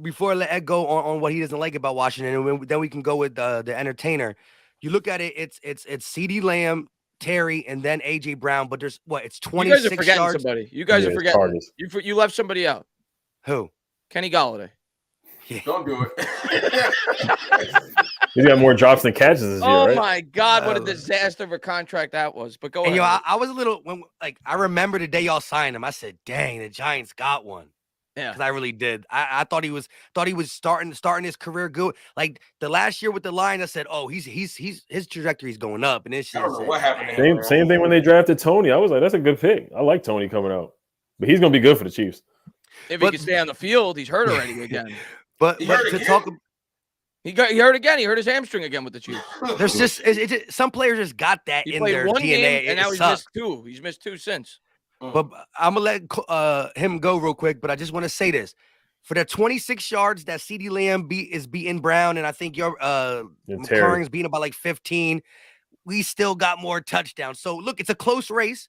before I let Ed go on what he doesn't like about Washington, and then we can go with the entertainer. You look at it, it's CeeDee Lamb, Terry, and then AJ Brown. But there's it's 26 you guys are forgetting yards. Somebody. You guys are forgetting. You left somebody out. Who? Kenny Golladay. Yeah. Don't do it. He's got more drops than catches this year, right? Oh my God, what a disaster of a contract that was. But go ahead. I was a little I remember the day y'all signed him. I said, "Dang, the Giants got one." Yeah, because I really did. I thought he was starting his career good. Like the last year with the Lions, I said, "Oh, his trajectory is going up." And it's I don't know what happened. Same thing when they drafted Tony. I was like, "That's a good pick. I like Tony coming out, but he's gonna be good for the Chiefs if he can stay on the field. He's hurt already again. But to talk. He hurt again. He hurt his hamstring again with the Chiefs. There's just some players just got that in their DNA. Game, and now he's missed 2. He's missed 2 since. But I'm gonna let him go real quick. But I just want to say this: For the 26 yards that CeeDee Lamb is beating Brown, and I think your McLaurin's beating him by like 15, we still got more touchdowns. So, look, it's a close race.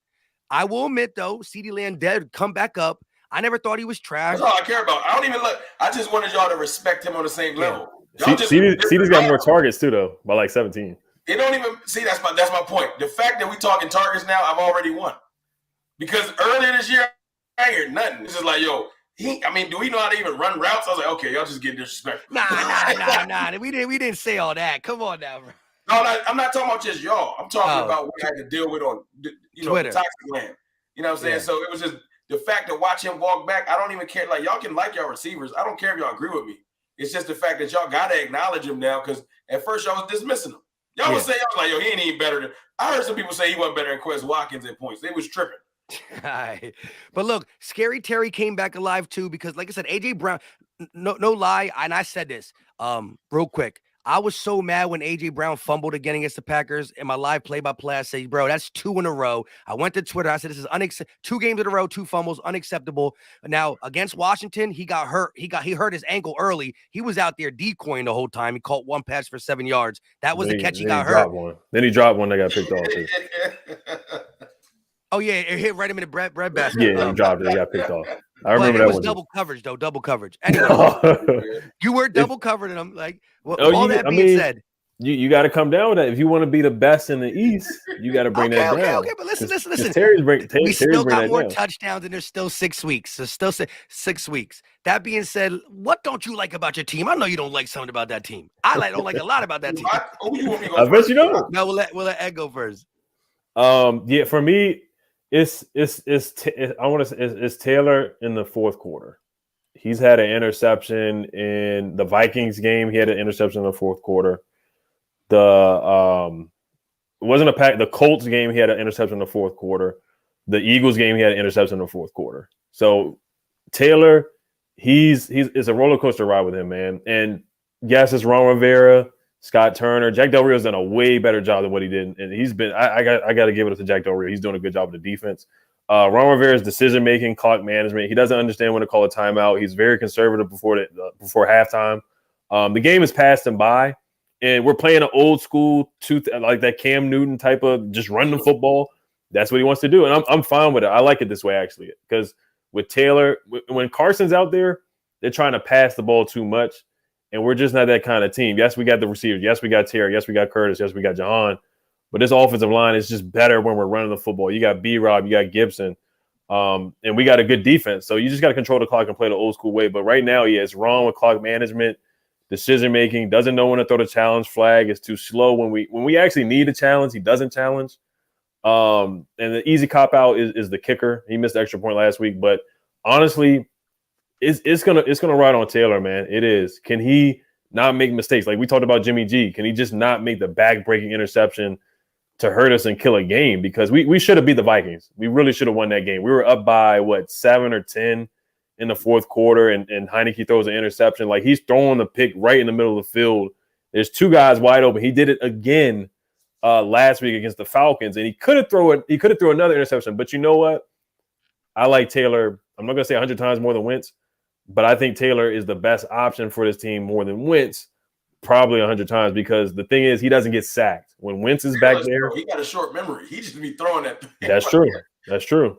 I will admit, though, CeeDee Lamb did come back up. I never thought he was trash. That's all I care about. I don't even look. I just wanted y'all to respect him on the same level. CeeDee's got more targets, too, though, by like 17. It don't even – see, that's my point. The fact that we talking targets now, I've already won. Because earlier this year, I ain't heard nothing. It's just like, yo, do we know how to even run routes? I was like, okay, y'all just getting disrespectful. Nah. We didn't say all that. Come on now, bro. No, I'm not talking about just y'all. I'm talking about what I had to deal with on, Twitter. toxic land. You know what I'm saying? Yeah. So it was just the fact to watch him walk back. I don't even care. Like, y'all can like y'all receivers. I don't care if y'all agree with me. It's just the fact that y'all got to acknowledge him now, because at first y'all was dismissing him. Y'all was saying, y'all was like, yo, he ain't even better than – I heard some people say he wasn't better than Quez Watkins at points. They was tripping. But look, Scary Terry came back alive too, because like I said, AJ Brown, no lie, and I said this real quick. I was so mad when AJ Brown fumbled again against the Packers in my live play-by-play. I said, bro, that's 2 in a row. I went to Twitter. I said, this is unacceptable. 2 games in a row, 2 fumbles, unacceptable. Now, against Washington, he got hurt. He hurt his ankle early. He was out there decoying the whole time. He caught 1 pass for 7 yards. That was the catch. He got hurt. Then he dropped one that got picked off. Oh, yeah, it hit right him in the bread basket. Yeah, he dropped it. He got picked off. I remember that was double coverage, though. Double coverage. Anyway, you were double covered in them. Like, that being said. You got to come down with that. If you want to be the best in the East, you got to bring that down. Okay, but listen. We still got more touchdowns, and there's still 6 weeks. So still 6 weeks. That being said, what don't you like about your team? I know you don't like something about that team. Don't like a lot about that team. I bet you don't. No, we'll let Ed go first. Yeah, for me, it's Taylor in the fourth quarter. He's had an interception in the Vikings game. He had an interception in the fourth quarter. It wasn't the Colts game, he had an interception in the fourth quarter. The Eagles game, he had an interception in the fourth quarter. So Taylor, it's a roller coaster ride with him, man. And yes, it's Ron Rivera, Scott Turner. Jack Del Rio's done a way better job than what he did. And he's been, I got to give it up to Jack Del Rio. He's doing a good job with the defense. Ron Rivera's decision-making, clock management. He doesn't understand when to call a timeout. He's very conservative before halftime. The game has passed him by. And we're playing an old school, like that Cam Newton type of just run the football. That's what he wants to do. And I'm fine with it. I like it this way, actually, because with Taylor, when Carson's out there, they're trying to pass the ball too much. And we're just not that kind of team. Yes, we got the receivers. Yes, we got Terry. Yes, we got Curtis. Yes, we got Jahan. But this offensive line is just better when we're running the football. You got B-Rob. You got Gibson. And we got a good defense. So you just got to control the clock and play the old school way. But right now, it's wrong with clock management. Decision making, doesn't know when to throw the challenge flag, is too slow when we actually need a challenge. He doesn't challenge. And the easy cop out is the kicker. He missed the extra point last week, but honestly, it's gonna ride on Taylor, man. It is. Can he not make mistakes? Like we talked about Jimmy G. Can he just not make the back-breaking interception to hurt us and kill a game? Because we should have beat the Vikings. We really should have won that game. We were up by 7 or 10 in the fourth quarter, and Heineke throws an interception. Like, he's throwing the pick right in the middle of the field. There's 2 guys wide open. He did it again last week against the Falcons, and he could have thrown another interception. But you know what? I like Taylor. I'm not going to say 100 times more than Wentz, but I think Taylor is the best option for this team more than Wentz, probably 100 times, because the thing is, he doesn't get sacked. When Wentz is back there, he got a short memory. He just be throwing that. That's true. That's true.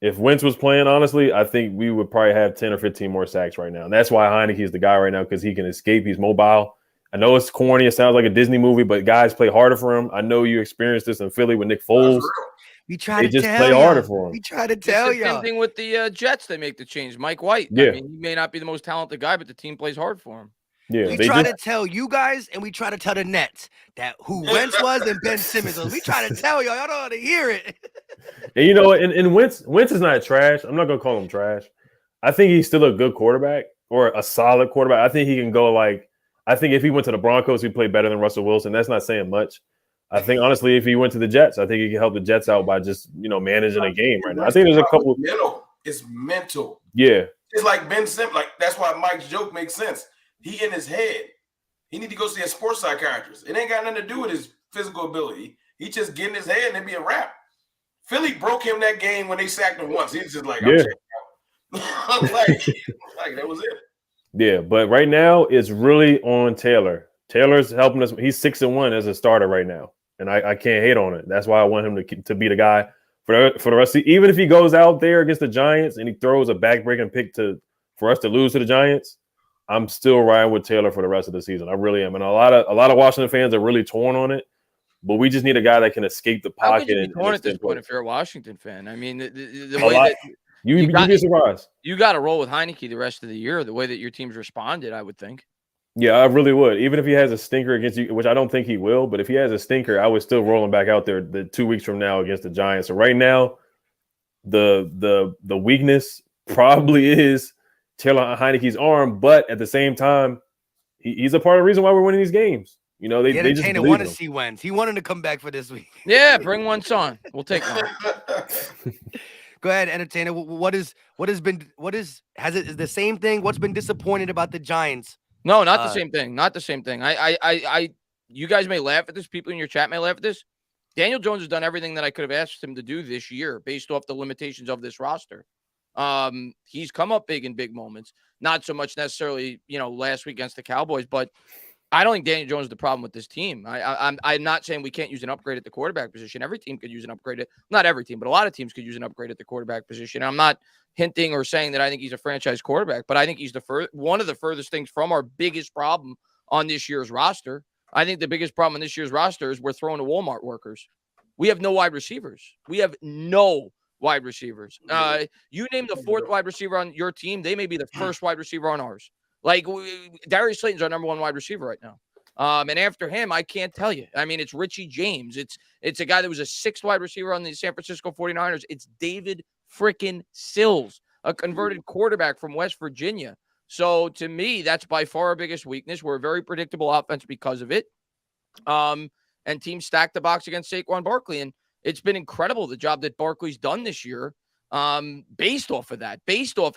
If Wentz was playing, honestly, I think we would probably have 10 or 15 more sacks right now. And that's why Heineke is the guy right now, because he can escape. He's mobile. I know it's corny. It sounds like a Disney movie, but guys play harder for him. I know you experienced this in Philly with Nick Foles. We try to just play harder for him. We try to tell you. Same thing with the Jets. They make the change. Mike White. Yeah. I mean, he may not be the most talented guy, but the team plays hard for him. Yeah, we try to tell you guys, and we try to tell the Nets that who Wentz was and Ben Simmons was. We try to tell y'all. Y'all don't want to hear it. And you know what? And Wentz is not trash. I'm not going to call him trash. I think he's still a good quarterback, or a solid quarterback. I think he can go I think if he went to the Broncos, he'd play better than Russell Wilson. That's not saying much. I think, honestly, if he went to the Jets, I think he could help the Jets out by just, managing a game right now. I think there's a couple. It's mental. Yeah. It's like Ben Simmons. Like, that's why Mike's joke makes sense. He in his head. He need to go see a sports psychiatrist. It ain't got nothing to do with his physical ability. He just get in his head and it be a wrap. Philly broke him that game when they sacked him once. He's just like, I'm checking out. like that was it. Yeah, but right now it's really on Taylor. Taylor's helping us. He's 6-1 as a starter right now, and I can't hate on it. That's why I want him to be the guy for the rest of even if he goes out there against the Giants and he throws a backbreaking pick for us to lose to the Giants, I'm still riding with Taylor for the rest of the season. I really am, and a lot of Washington fans are really torn on it. But we just need a guy that can escape the pocket. How could you be torn at this point if you're a Washington fan? I mean, the way that you'd be surprised. You got to roll with Heineke the rest of the year. The way that your team's responded, I would think. Yeah, I really would. Even if he has a stinker against you, which I don't think he will, but if he has a stinker, I would still roll him back out there the 2 weeks from now against the Giants. So right now, the weakness probably is Taylor Heineke's arm, but at the same time, he's a part of the reason why we're winning these games. You know, they just want to see Wentz. He wanted to come back for this week. Yeah, bring Wentz on. We'll take one. Go ahead, Entertainer. Is the same thing? What's been disappointed about the Giants? No, not the same thing. Not the same thing. You guys may laugh at this. People in your chat may laugh at this. Daniel Jones has done everything that I could have asked him to do this year based off the limitations of this roster. He's come up big in big moments. Not so much necessarily, last week against the Cowboys, but I don't think Daniel Jones is the problem with this team. I'm not saying we can't use an upgrade at the quarterback position. Every team could use an upgrade. Not every team, but a lot of teams could use an upgrade at the quarterback position. I'm not hinting or saying that I think he's a franchise quarterback, but I think he's one of the furthest things from our biggest problem on this year's roster. I think the biggest problem on this year's roster is we're throwing to Walmart workers. We have no wide receivers. You name the fourth wide receiver on your team, they may be the first wide receiver on ours. Like, Darius Slayton's our number one wide receiver right now. And after him, I can't tell you. I mean, it's Richie James. It's a guy that was a sixth wide receiver on the San Francisco 49ers. It's David frickin' Sills, a converted quarterback from West Virginia. So, to me, that's by far our biggest weakness. We're a very predictable offense because of it. And teams stacked the box against Saquon Barkley. And it's been incredible, the job that Barkley's done this year. Based off of that,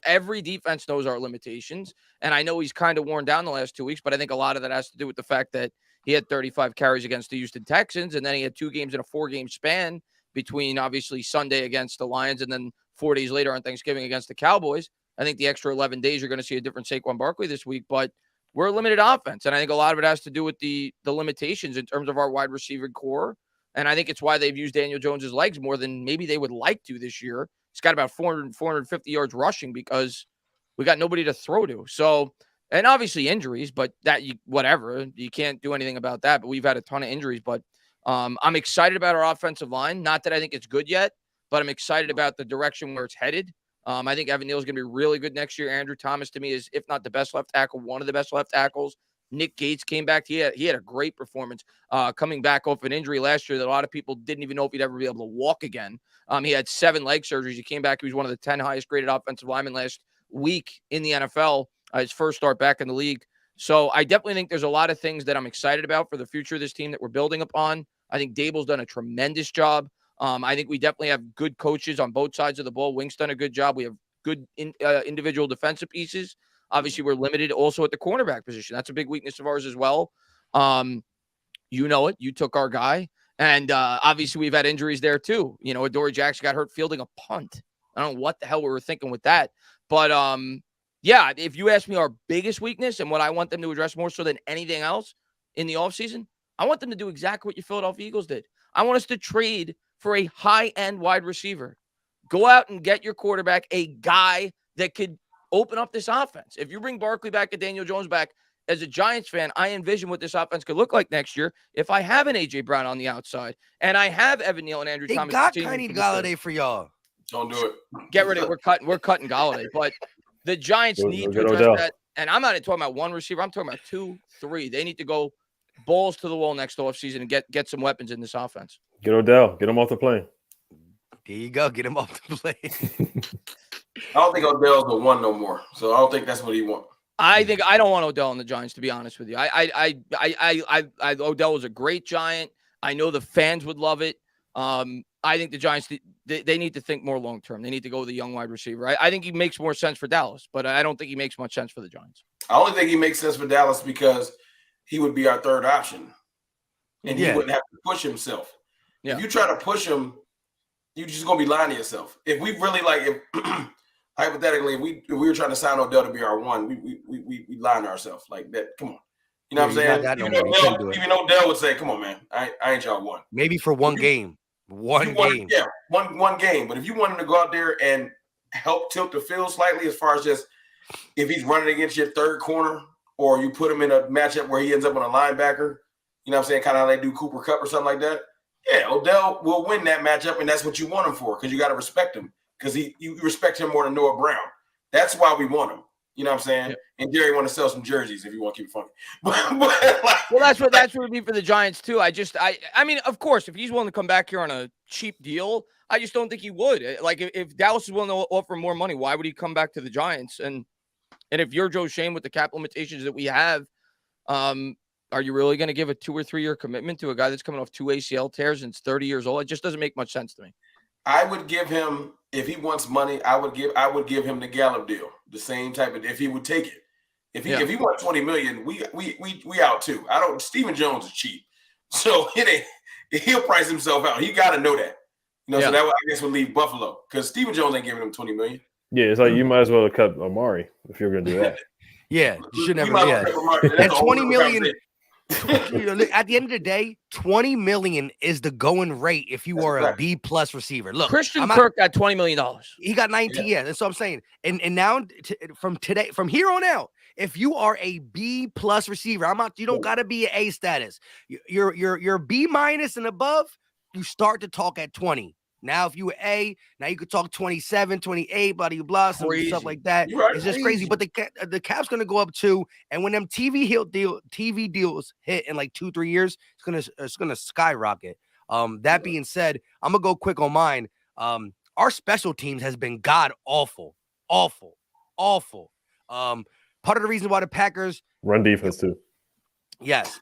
every defense knows our limitations. And I know he's kind of worn down the last 2 weeks, but I think a lot of that has to do with the fact that he had 35 carries against the Houston Texans. And then he had 2 games in a 4-game span between obviously Sunday against the Lions and then 4 days later on Thanksgiving against the Cowboys. I think the extra 11 days, you're going to see a different Saquon Barkley this week, but we're a limited offense. And I think a lot of it has to do with the limitations in terms of our wide receiver core. And I think it's why they've used Daniel Jones's legs more than maybe they would like to this year. He's got about 450 yards rushing because we got nobody to throw to. So, and obviously injuries, but whatever. You can't do anything about that. But we've had a ton of injuries. But I'm excited about our offensive line. Not that I think it's good yet, but I'm excited about the direction where it's headed. I think Evan Neal is going to be really good next year. Andrew Thomas, to me, is, if not the best left tackle, one of the best left tackles. Nick Gates came back. He had a great performance coming back off an injury last year that a lot of people didn't even know if he'd ever be able to walk again. He had 7 leg surgeries. He came back. He was one of the 10 highest graded offensive linemen last week in the NFL, his first start back in the league. So I definitely think there's a lot of things that I'm excited about for the future of this team that we're building upon. I think Dable's done a tremendous job. I think we definitely have good coaches on both sides of the ball. Wink's done a good job. We have good individual defensive pieces. Obviously, we're limited also at the cornerback position. That's a big weakness of ours as well. You know it. You took our guy. And obviously, we've had injuries there, too. Adoree Jackson got hurt fielding a punt. I don't know what the hell we were thinking with that. But, yeah, if you ask me our biggest weakness and what I want them to address more so than anything else in the offseason, I want them to do exactly what your Philadelphia Eagles did. I want us to trade for a high-end wide receiver. Go out and get your quarterback, a guy that could open up this offense. If you bring Barkley back and Daniel Jones back, as a Giants fan, I envision what this offense could look like next year if I have an A.J. Brown on the outside and I have Evan Neal and Andrew Thomas. They got Kenny Golladay for y'all. Don't do it. Get rid of it. We're cutting Golladay. But the Giants need to address that. And I'm not talking about one receiver. I'm talking about 2, 3. They need to go balls to the wall next offseason and get some weapons in this offense. Get Odell. Get him off the plane. There you go. Get him off the plane. I don't think Odell's the one no more. So I don't think that's what he wants. I don't want Odell on the Giants, to be honest with you. Odell was a great Giant. I know the fans would love it. I think the Giants, they need to think more long-term. They need to go with a young wide receiver. I think he makes more sense for Dallas, but I don't think he makes much sense for the Giants. I only think he makes sense for Dallas because he would be our third option. And he wouldn't have to push himself. Yeah. If you try to push him, you're just going to be lying to yourself. If we really hypothetically, if we were trying to sign Odell to be our one, we lying to ourselves like that. Come on. You know what I'm saying? Even Odell would say, come on, man, I ain't y'all one. Maybe for one game. One game. Yeah, one game. But if you want him to go out there and help tilt the field slightly as far as just if he's running against your third corner or you put him in a matchup where he ends up on a linebacker, you know what I'm saying, kind of like they do Cooper Kupp or something like that, yeah, Odell will win that matchup, and that's what you want him for because you got to respect him because you respect him more than Noah Brown. That's why we want him. You know what I'm saying? Yep. And Gary want to sell some jerseys if you want to keep it funny. Well, that's what it would be for the Giants too. I mean, of course, if he's willing to come back here on a cheap deal, I just don't think he would. Like if Dallas is willing to offer more money, why would he come back to the Giants? And if you're Joe Schoen with the cap limitations that we have, are you really going to give a 2 or 3 year commitment to a guy that's coming off 2 ACL tears and is 30 years old? It just doesn't make much sense to me. I would give him, if he wants money, I would give him the Gallup deal, the same type of, if he would take it. If he wants $20 million, we out too. Stephen Jones is cheap, so he'll price himself out. He got to know that, so that I guess would leave Buffalo because Stephen Jones ain't giving him $20 million. Yeah, it's like you might as well have cut Amari if you're going to do that. Yeah, you should never. Yeah, and $20 million. At the end of the day, $20 million is the going rate if you are a B+ receiver. Look, Christian Kirk got $20 million. He got 19. Yeah, that's what I'm saying. And now from here on out, if you are a B+ receiver, you don't got to be an A status. You're B- and above. You start to talk at 20. Now, if you were A, now you could talk 27, 28, blah, blah, stuff like that. It's just crazy. But the cap's going to go up too. And when them TV deals hit in like 2-3 years, it's gonna skyrocket. That being said, I'm gonna go quick on mine. Our special teams has been god awful. Part of the reason why the Packers run defense too. Yes,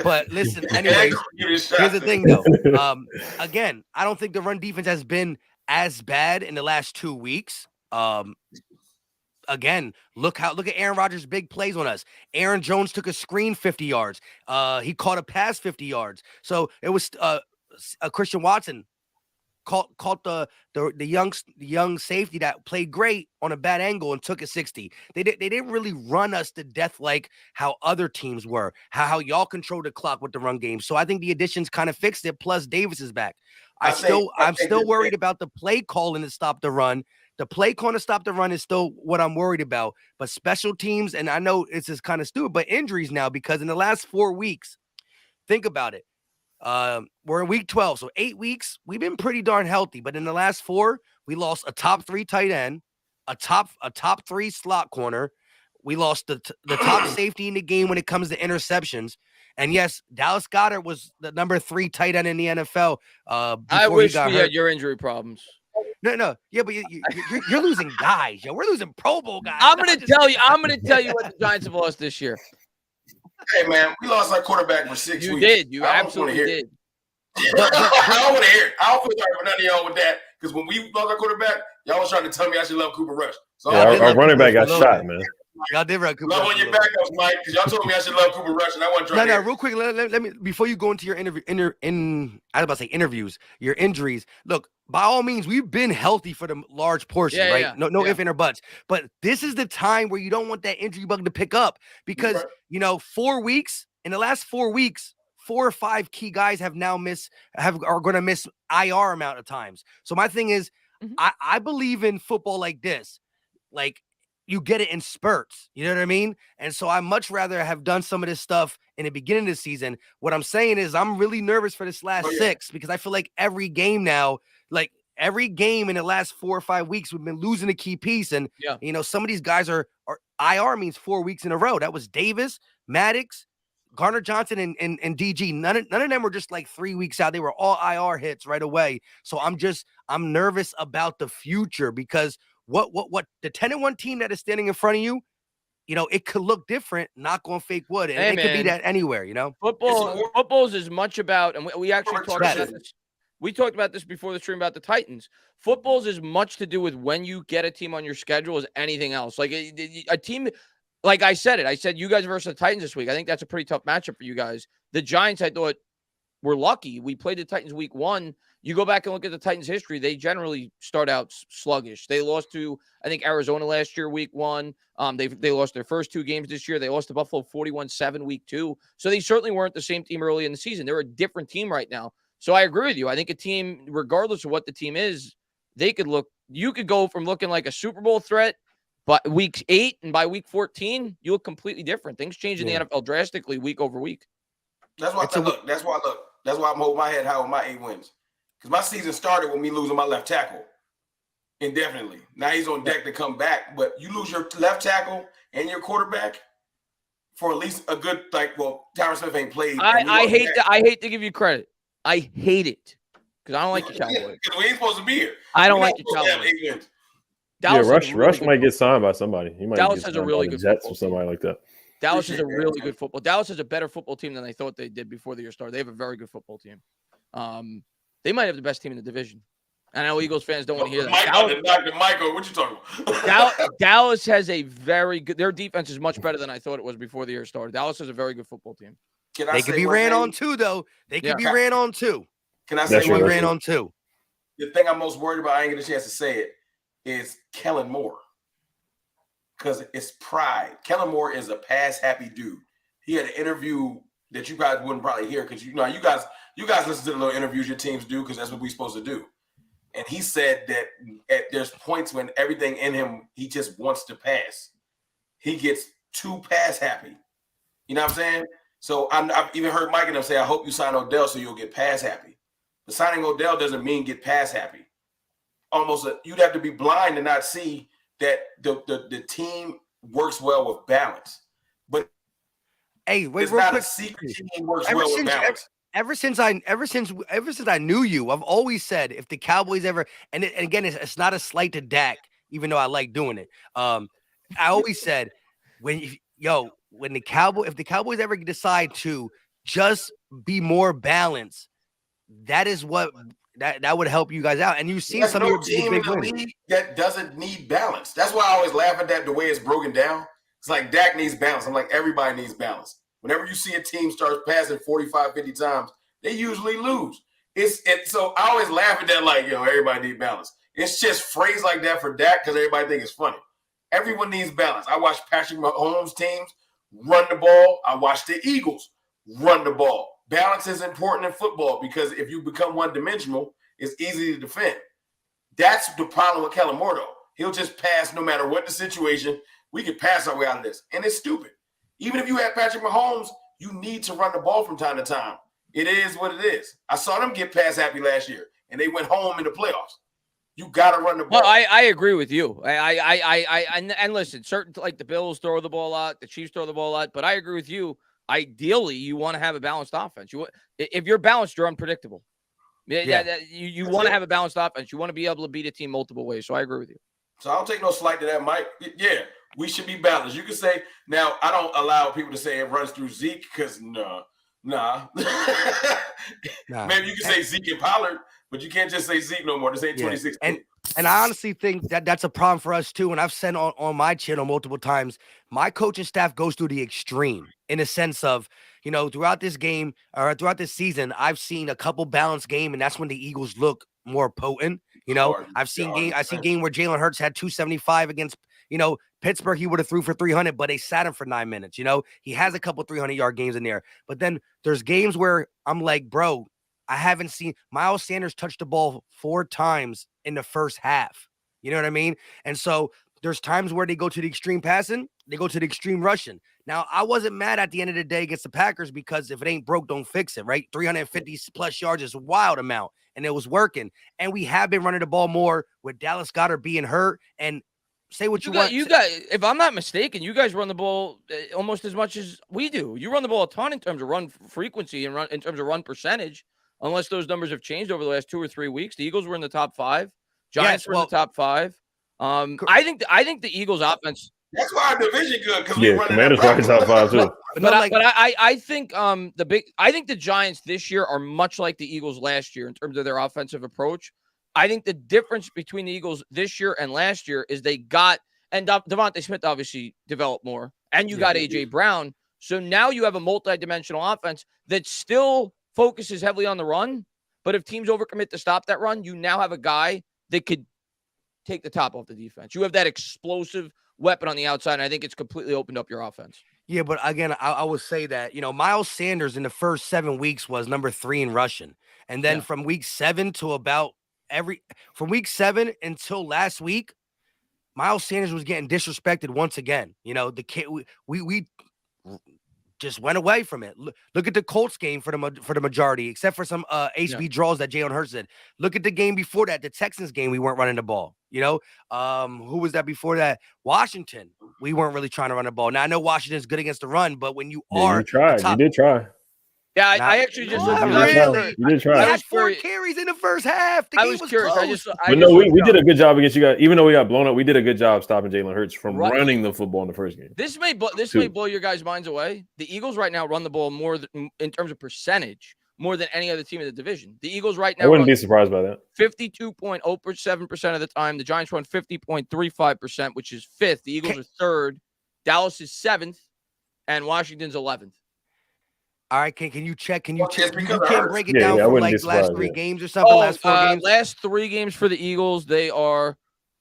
but listen. Anyways, here's the thing, though. Again, I don't think the run defense has been as bad in the last 2 weeks. Again, look at Aaron Rodgers' big plays on us. Aaron Jones took a screen 50 yards. He caught a pass 50 yards. So it was Christian Watson caught the young safety that played great on a bad angle and took a 60. They didn't really run us to death like how other teams were. How y'all control the clock with the run game. So I think the additions kind of fixed it. Plus Davis is back. I'm still worried about the play calling to stop the run. The play call to stop the run is still what I'm worried about. But special teams, and I know it's just kind of stupid, but injuries now because in the last 4 weeks, think about it. We're in week 12, so 8 weeks. We've been pretty darn healthy, but in the last 4, we lost a top 3 tight end, a top 3 slot corner. We lost the top safety in the game when it comes to interceptions. And yes, Dallas Goedert was the number 3 tight end in the NFL. I wish we had your injury problems. No, yeah, but you're losing guys, yo. We're losing Pro Bowl guys. I'm gonna tell you what the Giants have lost this year. Hey man, we lost our quarterback for 6 weeks. You did. You absolutely did. I don't want to hear it. I don't feel sorry for none of y'all with that because when we lost our quarterback, y'all was trying to tell me I should love Cooper Rush. So our running back got shot, man. Y'all did run Cooper Rush. Love on your backups, Mike, because y'all told me I should love Cooper Rush, and I wasn't trying to. No, real quick. Let me before you go into your I was about to say interviews, your injuries. Look, by all means, we've been healthy for the large portion, right? Yeah. No ifs and or buts. But this is the time where you don't want that injury bug to pick up because 4 weeks in the last 4 weeks. 4 or 5 key guys have now are going to miss IR amount of times. So my thing is, I believe in football like this, like you get it in spurts. You know what I mean? And so I much rather have done some of this stuff in the beginning of the season. What I'm saying is I'm really nervous for this last 6 because I feel like every game now, like every game in the last 4 or 5 weeks, we've been losing a key piece. And, some of these guys are IR means 4 weeks in a row. That was Davis, Maddox, Garner Johnson and DG. None of them were just like 3 weeks out. They were all IR hits right away. So I'm nervous about the future because what the 10-1 team that is standing in front of you, it could look different, knock on fake wood, and it could be that anywhere, Football is as much about, and we actually talked about this. We talked about this before the stream about the Titans. Football is as much to do with when you get a team on your schedule as anything else. Like a team. Like I said you guys versus the Titans this week. I think that's a pretty tough matchup for you guys. The Giants, I thought, were lucky. We played the Titans week 1. You go back and look at the Titans' history, they generally start out sluggish. They lost to, I think, Arizona last year, week 1. They lost their first 2 games this year. They lost to Buffalo 41-7 week 2. So they certainly weren't the same team early in the season. They're a different team right now. So I agree with you. I think a team, regardless of what the team is, you could go from looking like a Super Bowl threat by week 8, and by week 14, you look completely different. Things change in the NFL drastically week over week. That's why That's why I'm holding my head high with my 8 wins. Because my season started with me losing my left tackle indefinitely. Now he's on deck to come back, but you lose your left tackle and your quarterback for at least a good, Tyron Smith ain't played. I hate to give you credit. I hate it because I don't like the Cowboys. Because we ain't supposed to be here. I don't like the Cowboys. Rush might get signed by somebody. He might Dallas get has a really good Jets or somebody like that. Dallas is a really good football. Dallas is a better football team than I thought they did before the year started. They have a very good football team. They might have the best team in the division. I know Eagles fans don't want to hear that. Michael, what you talking about? Dallas has a very good – their defense is much better than I thought it was before the year started. Dallas has a very good football team. They could be ran on too, though. They could be ran on too. Can I say what ran on too? The thing I'm most worried about, I ain't get a chance to say it, is Kellen Moore. Because it's pride. Kellen Moore is a pass-happy dude. He had an interview that you guys wouldn't probably hear because you guys listen to the little interviews your teams do because that's what we're supposed to do. And he said that there's points when everything in him, he just wants to pass. He gets too pass-happy. You know what I'm saying? So I've even heard Mike and them say, I hope you sign Odell so you'll get pass-happy. But signing Odell doesn't mean get pass-happy. You'd have to be blind to not see that the team works well with balance. But it's not a secret team works well with balance. Ever since I knew you, I've always said if the Cowboys ever and again it's not a slight to Dak, even though I like doing it. I always said if the Cowboys ever decide to just be more balanced, that is what that would help you guys out. And you've seen some of your team big in the league that doesn't need balance. That's why I always laugh at that the way it's broken down. It's like Dak needs balance. I'm like, everybody needs balance. Whenever you see a team start passing 45, 50 times, they usually lose. So I always laugh at that like, everybody needs balance. It's just phrased like that for Dak because everybody thinks it's funny. Everyone needs balance. I watch Patrick Mahomes' teams run the ball. I watch the Eagles run the ball. Balance is important in football because if you become one-dimensional, it's easy to defend. That's the problem with Kellen Moore, though. He'll just pass no matter what the situation. We can pass our way out of this. And it's stupid. Even if you have Patrick Mahomes, you need to run the ball from time to time. It is what it is. I saw them get pass happy last year, and they went home in the playoffs. You got to run the ball. Well, I agree with you. And listen, certain like the Bills throw the ball a lot, the Chiefs throw the ball a lot, but I agree with you. Ideally, you want to have a balanced offense. If you're balanced, you're unpredictable. You want to have a balanced offense. You want to be able to beat a team multiple ways. So I agree with you. So I don't take no slight to that, Mike. Yeah, we should be balanced. You can say, now, I don't allow people to say it runs through Zeke because nah. Maybe you can say Zeke and Pollard, but you can't just say Zeke no more. This ain't 2016. And I honestly think that that's a problem for us too. And I've said on my channel multiple times, my coaching staff goes through the extreme in a sense of, throughout this game or throughout this season, I've seen a couple balanced game, and that's when the Eagles look more potent. I've seen game where Jalen Hurts had 275 against, Pittsburgh. He would have threw for 300, but they sat him for 9 minutes. He has a couple 300-yard games in there. But then there's games where I'm like, bro, I haven't seen Miles Sanders touch the ball 4 times in the first half. You know what I mean? And so there's times where they go to the extreme passing, they go to the extreme rushing. Now, I wasn't mad at the end of the day against the Packers because if it ain't broke, don't fix it, right? 350 plus yards is a wild amount, and it was working. And we have been running the ball more with Dallas Goedert being hurt. And say what you want. You guys, if I'm not mistaken, you guys run the ball almost as much as we do. You run the ball a ton in terms of run frequency and in terms of run percentage, unless those numbers have changed over the last 2 or 3 weeks. The Eagles were in the top 5. Giants were in the top 5 I think the Eagles offense. That's why our division good because Commanders are in top 5 too. I think I think the Giants this year are much like the Eagles last year in terms of their offensive approach. I think the difference between the Eagles this year and last year is they got and Devontae Smith obviously developed more, and you got AJ Brown. So now you have a multi-dimensional offense that still focuses heavily on the run, But if teams overcommit to stop that run, you now have a guy that could take the top off the defense. You have that explosive weapon on the outside, and I think it's completely opened up your offense. Yeah, but again, I would say that, Miles Sanders in the first 7 weeks was number 3 in rushing. And then from week 7 to from week 7 until last week, Miles Sanders was getting disrespected once again. The kid, we just went away from it. Look at the Colts game for the majority, except for some HB draws that Jalen Hurts did. Look at the game before that, the Texans game. We weren't running the ball. Who was that before that? Washington. We weren't really trying to run the ball. Now I know Washington's good against the run, but when you you tried, you did try. Yeah, I actually just looked really. You did try. I had 4 carries in the first half. The I game was curious. close. But no, we did a good job against you guys. Even though we got blown up, we did a good job stopping Jalen Hurts from running the football in the first game. This may blow your guys' minds away. The Eagles right now run the ball more in terms of percentage, more than any other team in the division. The Eagles right now I wouldn't be surprised by that. 52.07% of the time. The Giants run 50.35%, which is 5th. The Eagles are 3rd. Dallas is 7th, and Washington's 11th. All right, can you check? Can you check? You because can't break it down for like last 3 games or something. Last 4 games. Last 3 games for the Eagles, they're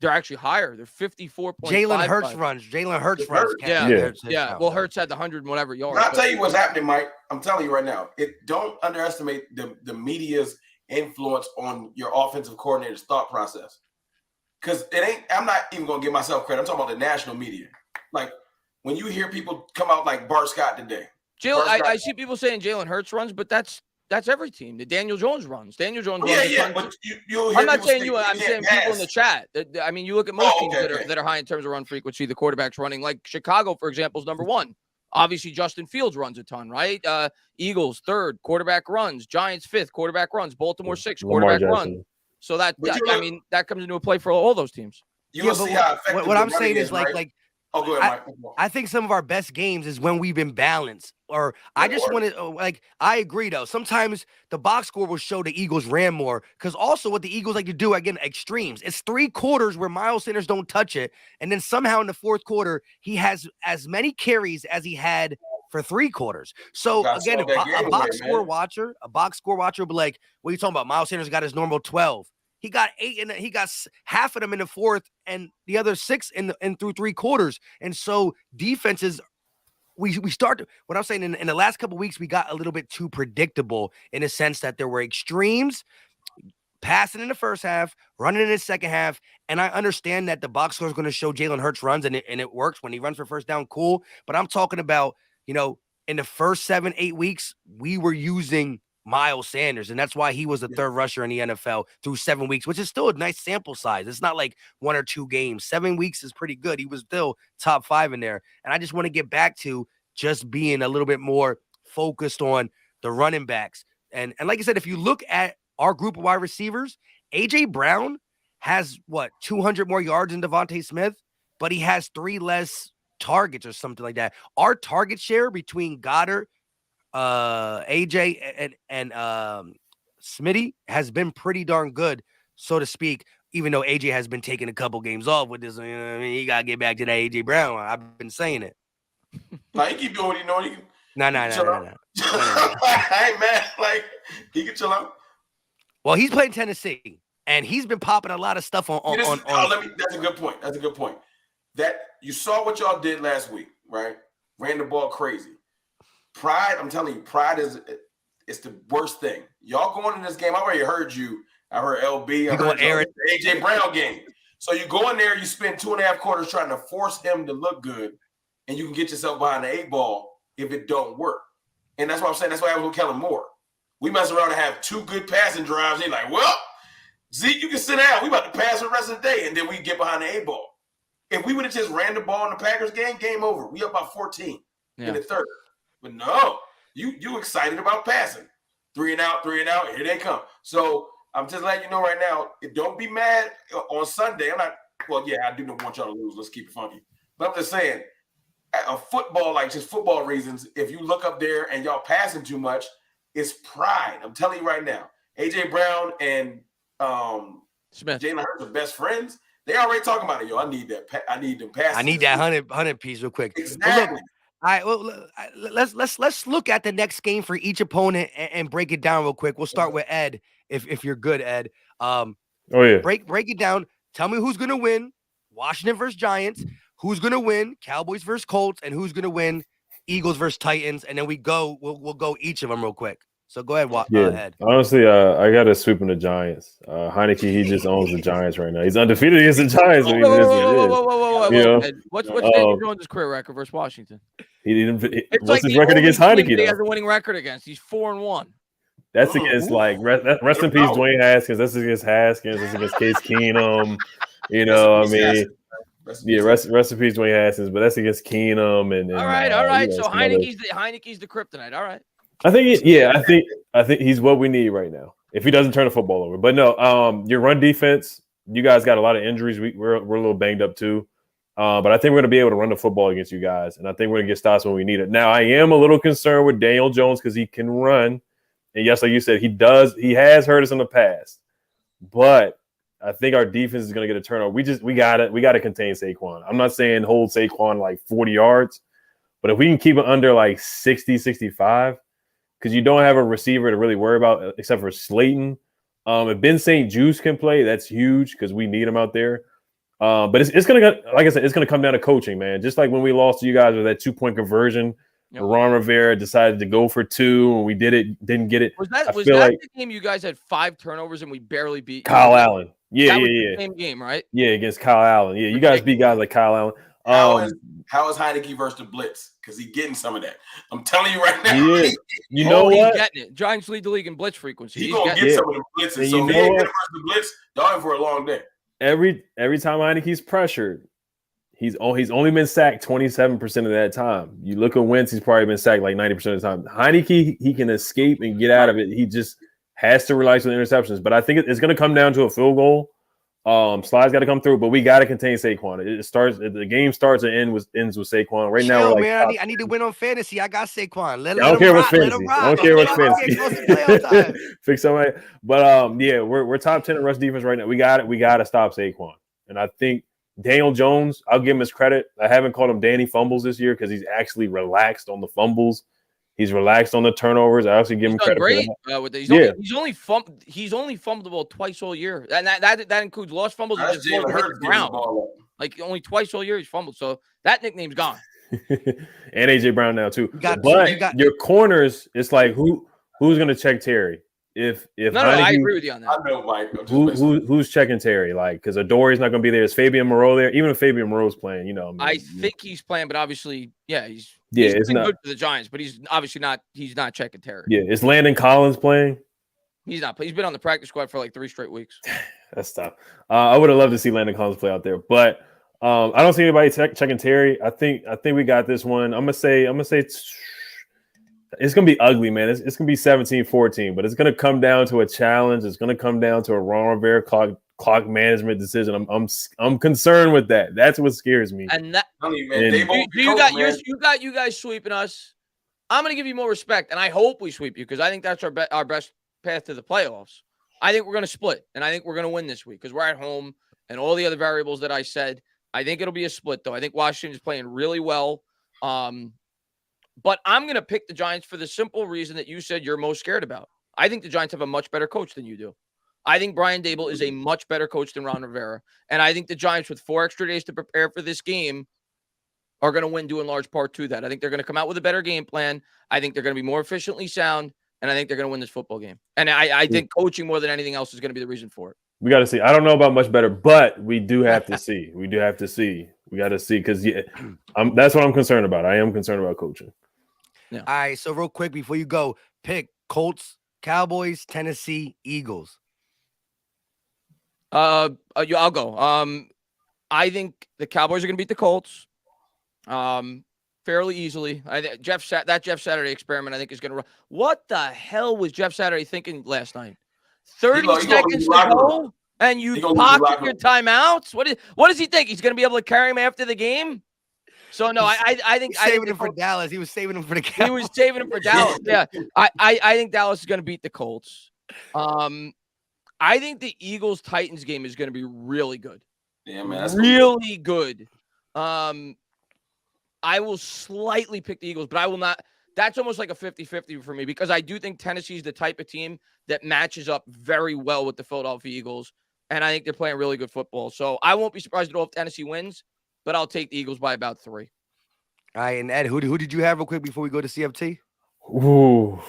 actually higher. They're 54.5. Jalen Hurts runs. Yeah. Well, Hurts had the 100 and whatever yards. I'll tell you what's happening, Mike. I'm telling you right now. Don't underestimate the media's influence on your offensive coordinator's thought process. Because I'm not even gonna give myself credit. I'm talking about the national media. Like when you hear people come out like Bart Scott today. I see people saying Jalen Hurts runs, but that's every team. The Daniel Jones runs. Daniel Jones runs. Yeah. But I'm not saying you. I'm saying people in the chat. I mean, you look at most teams that are high in terms of run frequency. The quarterback's running. Like Chicago, for example, is number 1. Obviously, Justin Fields runs a ton, right? Eagles 3rd, quarterback runs. Giants 5th, quarterback runs. Baltimore 6th, quarterback runs. So that comes into a play for all those teams. What I'm saying is like. Oh, go ahead, Mike. I think some of our best games is when we've been balanced. I just want to I agree though. Sometimes the box score will show the Eagles ran more because also what the Eagles like to do again extremes. It's 3 quarters where Miles Sanders don't touch it, and then somehow in the 4th quarter he has as many carries as he had for 3 quarters. So again, a box score watcher will be like, "What are you talking about? Miles Sanders got his normal 12." He got 8 and he got half of them in the 4th and the other 6 in through 3 quarters. And so defenses, we start what I'm saying in the last couple of weeks, we got a little bit too predictable in a sense that there were extremes, passing in the first half, running in the second half. And I understand that the box score is going to show Jalen Hurts runs and it works when he runs for first down. Cool. But I'm talking about, in the first 7-8 weeks, we were using Miles Sanders, and that's why he was the 3rd rusher in the NFL through 7 weeks, which is still a nice sample size. It's not like 1 or 2 games. 7 weeks is pretty good. He was still top 5 in there. And I just want to get back to just being a little bit more focused on the running backs. And like I said, if you look at our group of wide receivers, AJ Brown has 200 more yards than Devontae Smith, but he has 3 less targets or something like that. Our target share between Goddard, AJ and Smitty has been pretty darn good, so to speak, even though AJ has been taking a couple games off with this. He got to get back to that AJ Brown. I've been saying it. Like, he keep doing what he know. No. Hey, man, like, he can chill out. Well, he's playing Tennessee, and he's been popping a lot of stuff on. That's a good point. That you saw what y'all did last week, right? Ran the ball crazy. Pride, I'm telling you, pride it's the worst thing. Y'all going in this game, I already heard you. I heard LB. I heard the AJ Brown game. So you go in there, you spend 2.5 quarters trying to force him to look good, and you can get yourself behind the 8 ball if it don't work. And that's what I'm saying. That's why I was with Kellen Moore. We mess around and have 2 good passing drives. He's like, well, Zeke, you can sit down. We about to pass the rest of the day, and then we get behind the 8 ball. If we would have just ran the ball in the Packers game over. We up by 14 in the 3rd. But no, you excited about passing. 3 and out, here they come. So I'm just letting you know right now, don't be mad on Sunday. I do not want y'all to lose. Let's keep it funky. But I'm just saying, a football, like just football reasons, if you look up there and y'all passing too much, it's pride. I'm telling you right now. AJ Brown and Smith, Jalen Hurts are best friends. They already talking about it, yo. I need that. I need them passes. I need that 100 piece real quick. Exactly. All right, well, let's look at the next game for each opponent and break it down real quick. We'll start with Ed. if you're good, Ed. Oh yeah. Break it down. Tell me who's gonna win. Washington versus Giants. Who's gonna win? Cowboys versus Colts, and who's gonna win? Eagles versus Titans. And then we'll go each of them real quick. So go ahead, Ed. Honestly, I got to swoop in the Giants. Heineke, he just owns the Giants right now. He's undefeated against the Giants. Whoa. What's Daniel Jones' career record versus Washington? What's his record against Heineke? He has a winning record against. He's 4-1. That's against rest in peace, Dwayne Haskins. That's against Haskins. That's against Case Keenum. Rest in peace, Dwayne Haskins. But that's against Keenum and all right. So Heineke's the kryptonite. All right. I think I think he's what we need right now. If he doesn't turn the football over, but no, your run defense. You guys got a lot of injuries. We're a little banged up too, but I think we're going to be able to run the football against you guys, and I think we're going to get stops when we need it. Now, I am a little concerned with Daniel Jones because he can run, and yes, like you said, he does. He has hurt us in the past, but I think our defense is going to get a turnover. We got to contain Saquon. I'm not saying hold Saquon like 40 yards, but if we can keep it under like 60, 65. Because you don't have a receiver to really worry about except for Slayton. If Ben St. Juice can play, that's huge because we need him out there. But it's going to, like I said, it's going to come down to coaching, man. Just like when we lost to you guys with that 2-point conversion, Ron Rivera decided to go for 2, and we didn't get it. Was that the game you guys had 5 turnovers and we barely beat Kyle Allen? Yeah. The same game, right? Yeah, against Kyle Allen. Yeah, you guys beat guys like Kyle Allen. How is Heineke versus the blitz? Because he's getting some of that. I'm telling you right now. Yeah. You know what? He's getting it. Giants lead the league in blitz frequency. He's going to get some of the blitzes. And so if he ain't versus the blitz, dog for a long day. Every time Heineke's pressured, he's only been sacked 27% of that time. You look at Wentz, he's probably been sacked like 90% of the time. Heineke, he can escape and get out of it. He just has to rely on the interceptions. But I think it's going to come down to a field goal. Slide's got to come through, but we got to contain Saquon. The game starts and ends with Saquon. Right now, we're man, I need to win on fantasy. I got Saquon. I don't care what's fantasy. I don't care what's fantasy. Fix somebody. But we're top 10 in rush defense right now. We got to stop Saquon. And I think Daniel Jones, I'll give him his credit. I haven't called him Danny Fumbles this year because he's actually relaxed on the fumbles. He's relaxed on the turnovers. I actually give him credit. Great. He's only fumbled the ball twice all year, and that includes lost fumbles and just hit the ground. Like only twice all year he's fumbled. So that nickname's gone. And AJ Brown now too. Your corners, it's like who's going to check Terry? If I agree with you on that. I know, Mike. Who's checking Terry? Like, because Adori's not going to be there. Is Fabian Moreau there? Even if Fabian Moreau's playing, I think he's playing, but obviously, he's it's not good for the Giants, but he's obviously not. He's not checking Terry. Yeah, is Landon Collins playing? He's not. He's been on the practice squad for like 3 straight weeks. That's tough. I would have loved to see Landon Collins play out there, but I don't see anybody checking Terry. I think we got this one. I'm gonna say. It's going to be ugly, man. It's going to be 17-14, but it's going to come down to a challenge. It's going to come down to a Ron Rivera clock management decision. I'm concerned with that. That's what scares me. And that you guys sweeping us. I'm going to give you more respect, and I hope we sweep you because I think that's our best path to the playoffs. I think we're going to split, and I think we're going to win this week because we're at home and all the other variables that I said. I think it'll be a split, though. I think Washington is playing really well. But I'm going to pick the Giants for the simple reason that you said you're most scared about. I think the Giants have a much better coach than you do. I think Brian Daboll is a much better coach than Ron Rivera. And I think the Giants, with 4 extra days to prepare for this game, are going to win due in large part to that. I think they're going to come out with a better game plan. I think they're going to be more efficiently sound. And I think they're going to win this football game. And I think coaching more than anything else is going to be the reason for it. We got to see. I don't know about much better, but we do have to see. We do have to see. We got to see because that's what I'm concerned about. I am concerned about coaching. Yeah. All right, so real quick before you go, pick Colts, Cowboys, Tennessee, Eagles. I'll go. I think the Cowboys are going to beat the Colts, fairly easily. That Jeff Saturday experiment, I think, is going to run. What the hell was Jeff Saturday thinking last night? 30 seconds to go, and you pocket your timeouts. What does he think? He's going to be able to carry him after the game? So no, I think saving him for Dallas. He was saving him for the Cowboys. He was saving him for Dallas. Yeah, I think Dallas is going to beat the Colts. I think the Eagles-Titans game is going to be really good. Yeah, man, that's really good. I will slightly pick the Eagles, but I will not. that's almost like a 50-50 for me because I do think Tennessee's the type of team that matches up very well with the Philadelphia Eagles, and I think they're playing really good football. So I won't be surprised at all if Tennessee wins, but I'll take the Eagles by about 3. All right, and Ed, who did you have real quick before we go to CFT? Ooh,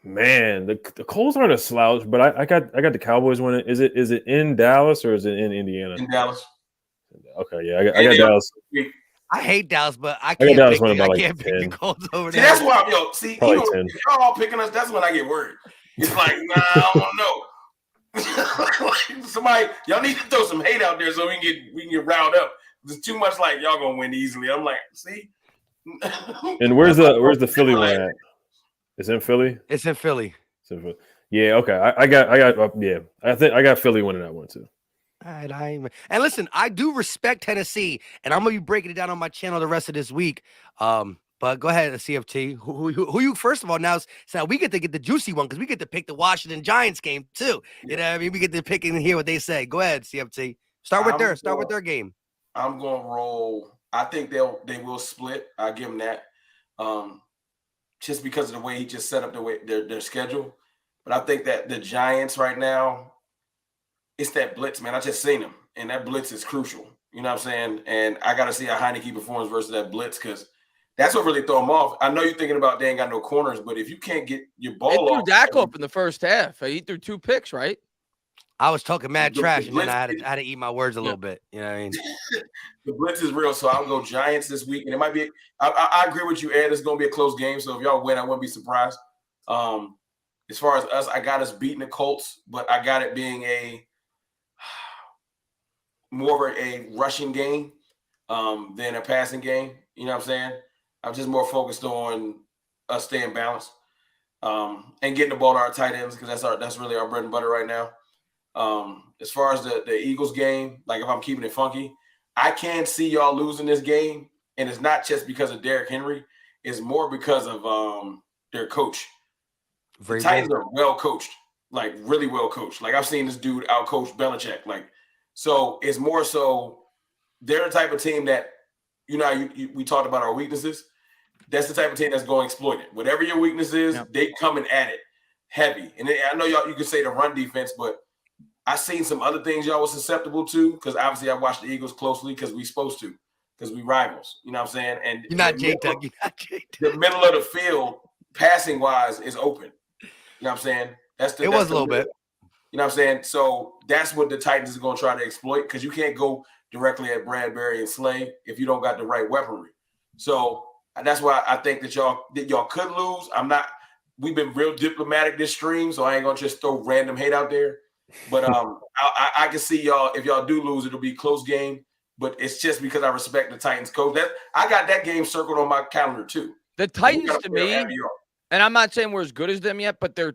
man, the Colts aren't a slouch, but I got the Cowboys winning. Is it in Dallas or is it in Indiana? In Dallas. Okay, yeah, I got Dallas. I hate Dallas, but I got can't Dallas pick winning by I like can't pick the 10. Colts over See, there. that's why even Probably if 10. y'all all picking us, that's when I get worried. It's like, nah, I don't know. Somebody, y'all need to throw some hate out there so we can get riled up. There's too much like y'all gonna win easily. I'm like, see. And where's the Philly one at? It's in Philly. It's in Philly. Yeah, okay. I got I think I got Philly winning that one too. All right, and listen, I do respect Tennessee, and I'm gonna be breaking it down on my channel the rest of this week. But go ahead, CFT. Who you first of all now? So we get to get the juicy one because we get to pick the Washington Giants game too. Yeah. You know what I mean? We get to pick and hear what they say. Go ahead, CFT. Start with their game. I'm gonna roll. I think they will split. I give them that. Just because of the way he just set up their schedule. But I think that the Giants right now, it's that blitz, man. I just seen them, and that blitz is crucial. You know what I'm saying? And I got to see how Heineke performs versus that blitz because that's what really throw them off. I know you're thinking about they ain't got no corners, but if you can't get your ball They threw off. Dak up in the first half. He threw 2 picks, right? I was talking mad The trash, and then blitz- I had to eat my words a little bit. You know what I mean? The blitz is real, so I'll go Giants this week, and it might be. I agree with you, Ed. It's going to be a close game, so if y'all win, I wouldn't be surprised. As far as us, I got us beating the Colts, but I got it being more of a rushing game than a passing game. You know what I'm saying? I'm just more focused on us staying balanced and getting the ball to our tight ends because that's really our bread and butter right now. As far as the Eagles game, like if I'm keeping it funky, I can see y'all losing this game, and it's not just because of Derrick Henry. It's more because of their coach. The Titans are well coached, like really well coached. Like I've seen this dude out-coach Belichick. Like, so it's more so they're the type of team that, we talked about our weaknesses. That's the type of team that's going to exploit it. Whatever your weakness is, they coming at it heavy. And I know y'all, you could say the run defense, but I seen some other things y'all was susceptible to because obviously I watched the Eagles closely because we supposed to, because we rivals. You know what I'm saying? And you're not J-Tuck. The middle of the field, passing wise, is open. You know what I'm saying? It was a little bit. You know what I'm saying? So that's what the Titans are going to try to exploit because you can't go directly at Bradbury and Slay if you don't got the right weaponry. So that's why I think that y'all could lose. We've been real diplomatic this stream, so I ain't going to just throw random hate out there. But I can see y'all, if y'all do lose, it'll be a close game. But it's just because I respect the Titans coach. I got that game circled on my calendar too. The Titans to me, and I'm not saying we're as good as them yet, but the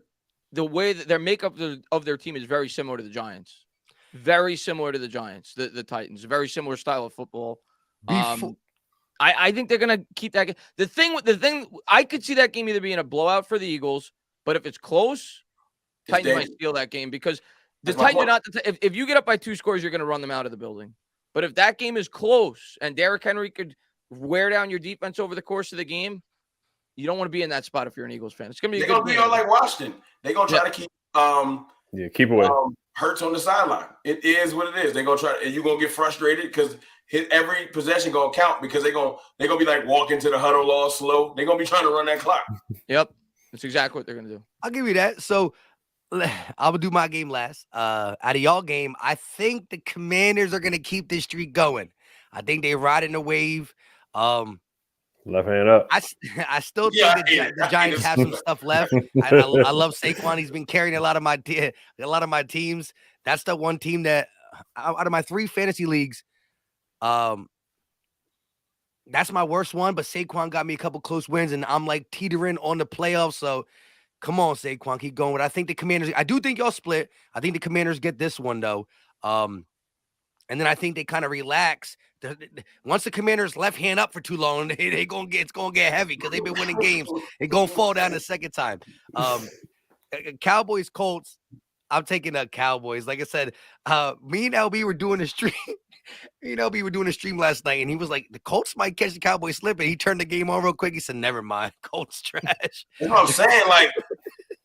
way that their makeup of their team is very similar to the Giants. Very similar to the Giants, the Titans. Very similar style of football. I think they're gonna keep that. The thing I could see that game either being a blowout for the Eagles, but if it's close, Titans might steal that game because the Titans are not. If you get up by 2 scores, you're gonna run them out of the building. But if that game is close and Derrick Henry could wear down your defense over the course of the game, you don't want to be in that spot if you're an Eagles fan. It's gonna be. They're gonna be like Washington. They're gonna try to keep. Keep away. Hurts on the sideline. It is what it is. They're gonna try, and you're gonna get frustrated because every possession gonna count because they're gonna be like walking to the huddle all slow. They're gonna be trying to run that clock. Yep, that's exactly what they're gonna do. I'll give you that. So I'll do my game last. Out of y'all game, I think the Commanders are gonna keep this streak going. I think they riding the wave. Left hand up. I still think the Giants have some stuff left. I love Saquon. He's been carrying a lot of my teams. That's the one team that out of my 3 fantasy leagues, that's my worst one. But Saquon got me a couple close wins, and I'm like teetering on the playoffs. So come on, Saquon, keep going. I think the Commanders. I do think y'all split. I think the Commanders get this one though. And then I think they kind of relax. Once the Commanders left hand up for too long, it's gonna get heavy because they've been winning games. They're gonna fall down the second time. Cowboys, Colts. I'm taking the Cowboys. Like I said, me and LB were doing a stream. Me and LB were doing a stream last night, and he was like, "The Colts might catch the Cowboys slipping." He turned the game on real quick. He said, "Never mind, Colts trash." That's what I'm saying. Like,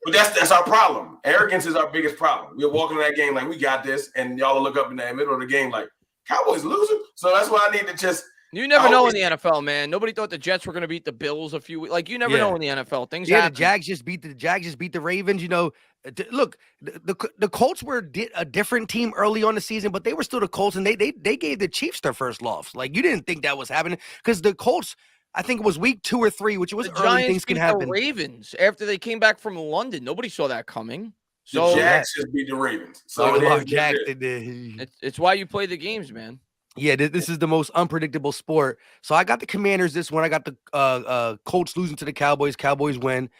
but that's our problem. Arrogance is our biggest problem. We're walking in that game like we got this, and y'all look up in the middle of the game like Cowboys losing. So that's why I need to just. You never know in the NFL, man. Nobody thought the Jets were going to beat the Bills a few weeks. Like, you never know in the NFL. Things happen. The Jags just beat the Ravens. You know, look, the Colts were a different team early on the season, but they were still the Colts, and they gave the Chiefs their first loss. Like, you didn't think that was happening because the Colts, I think it was week 2 or 3, which was the early. Giants Things can beat happen. The Ravens after they came back from London. Nobody saw that coming. So the Jags just beat the Ravens. So it's why you play the games, man. Yeah, this is the most unpredictable sport. So I got the Commanders this one. I got the Colts losing to the Cowboys. Cowboys win.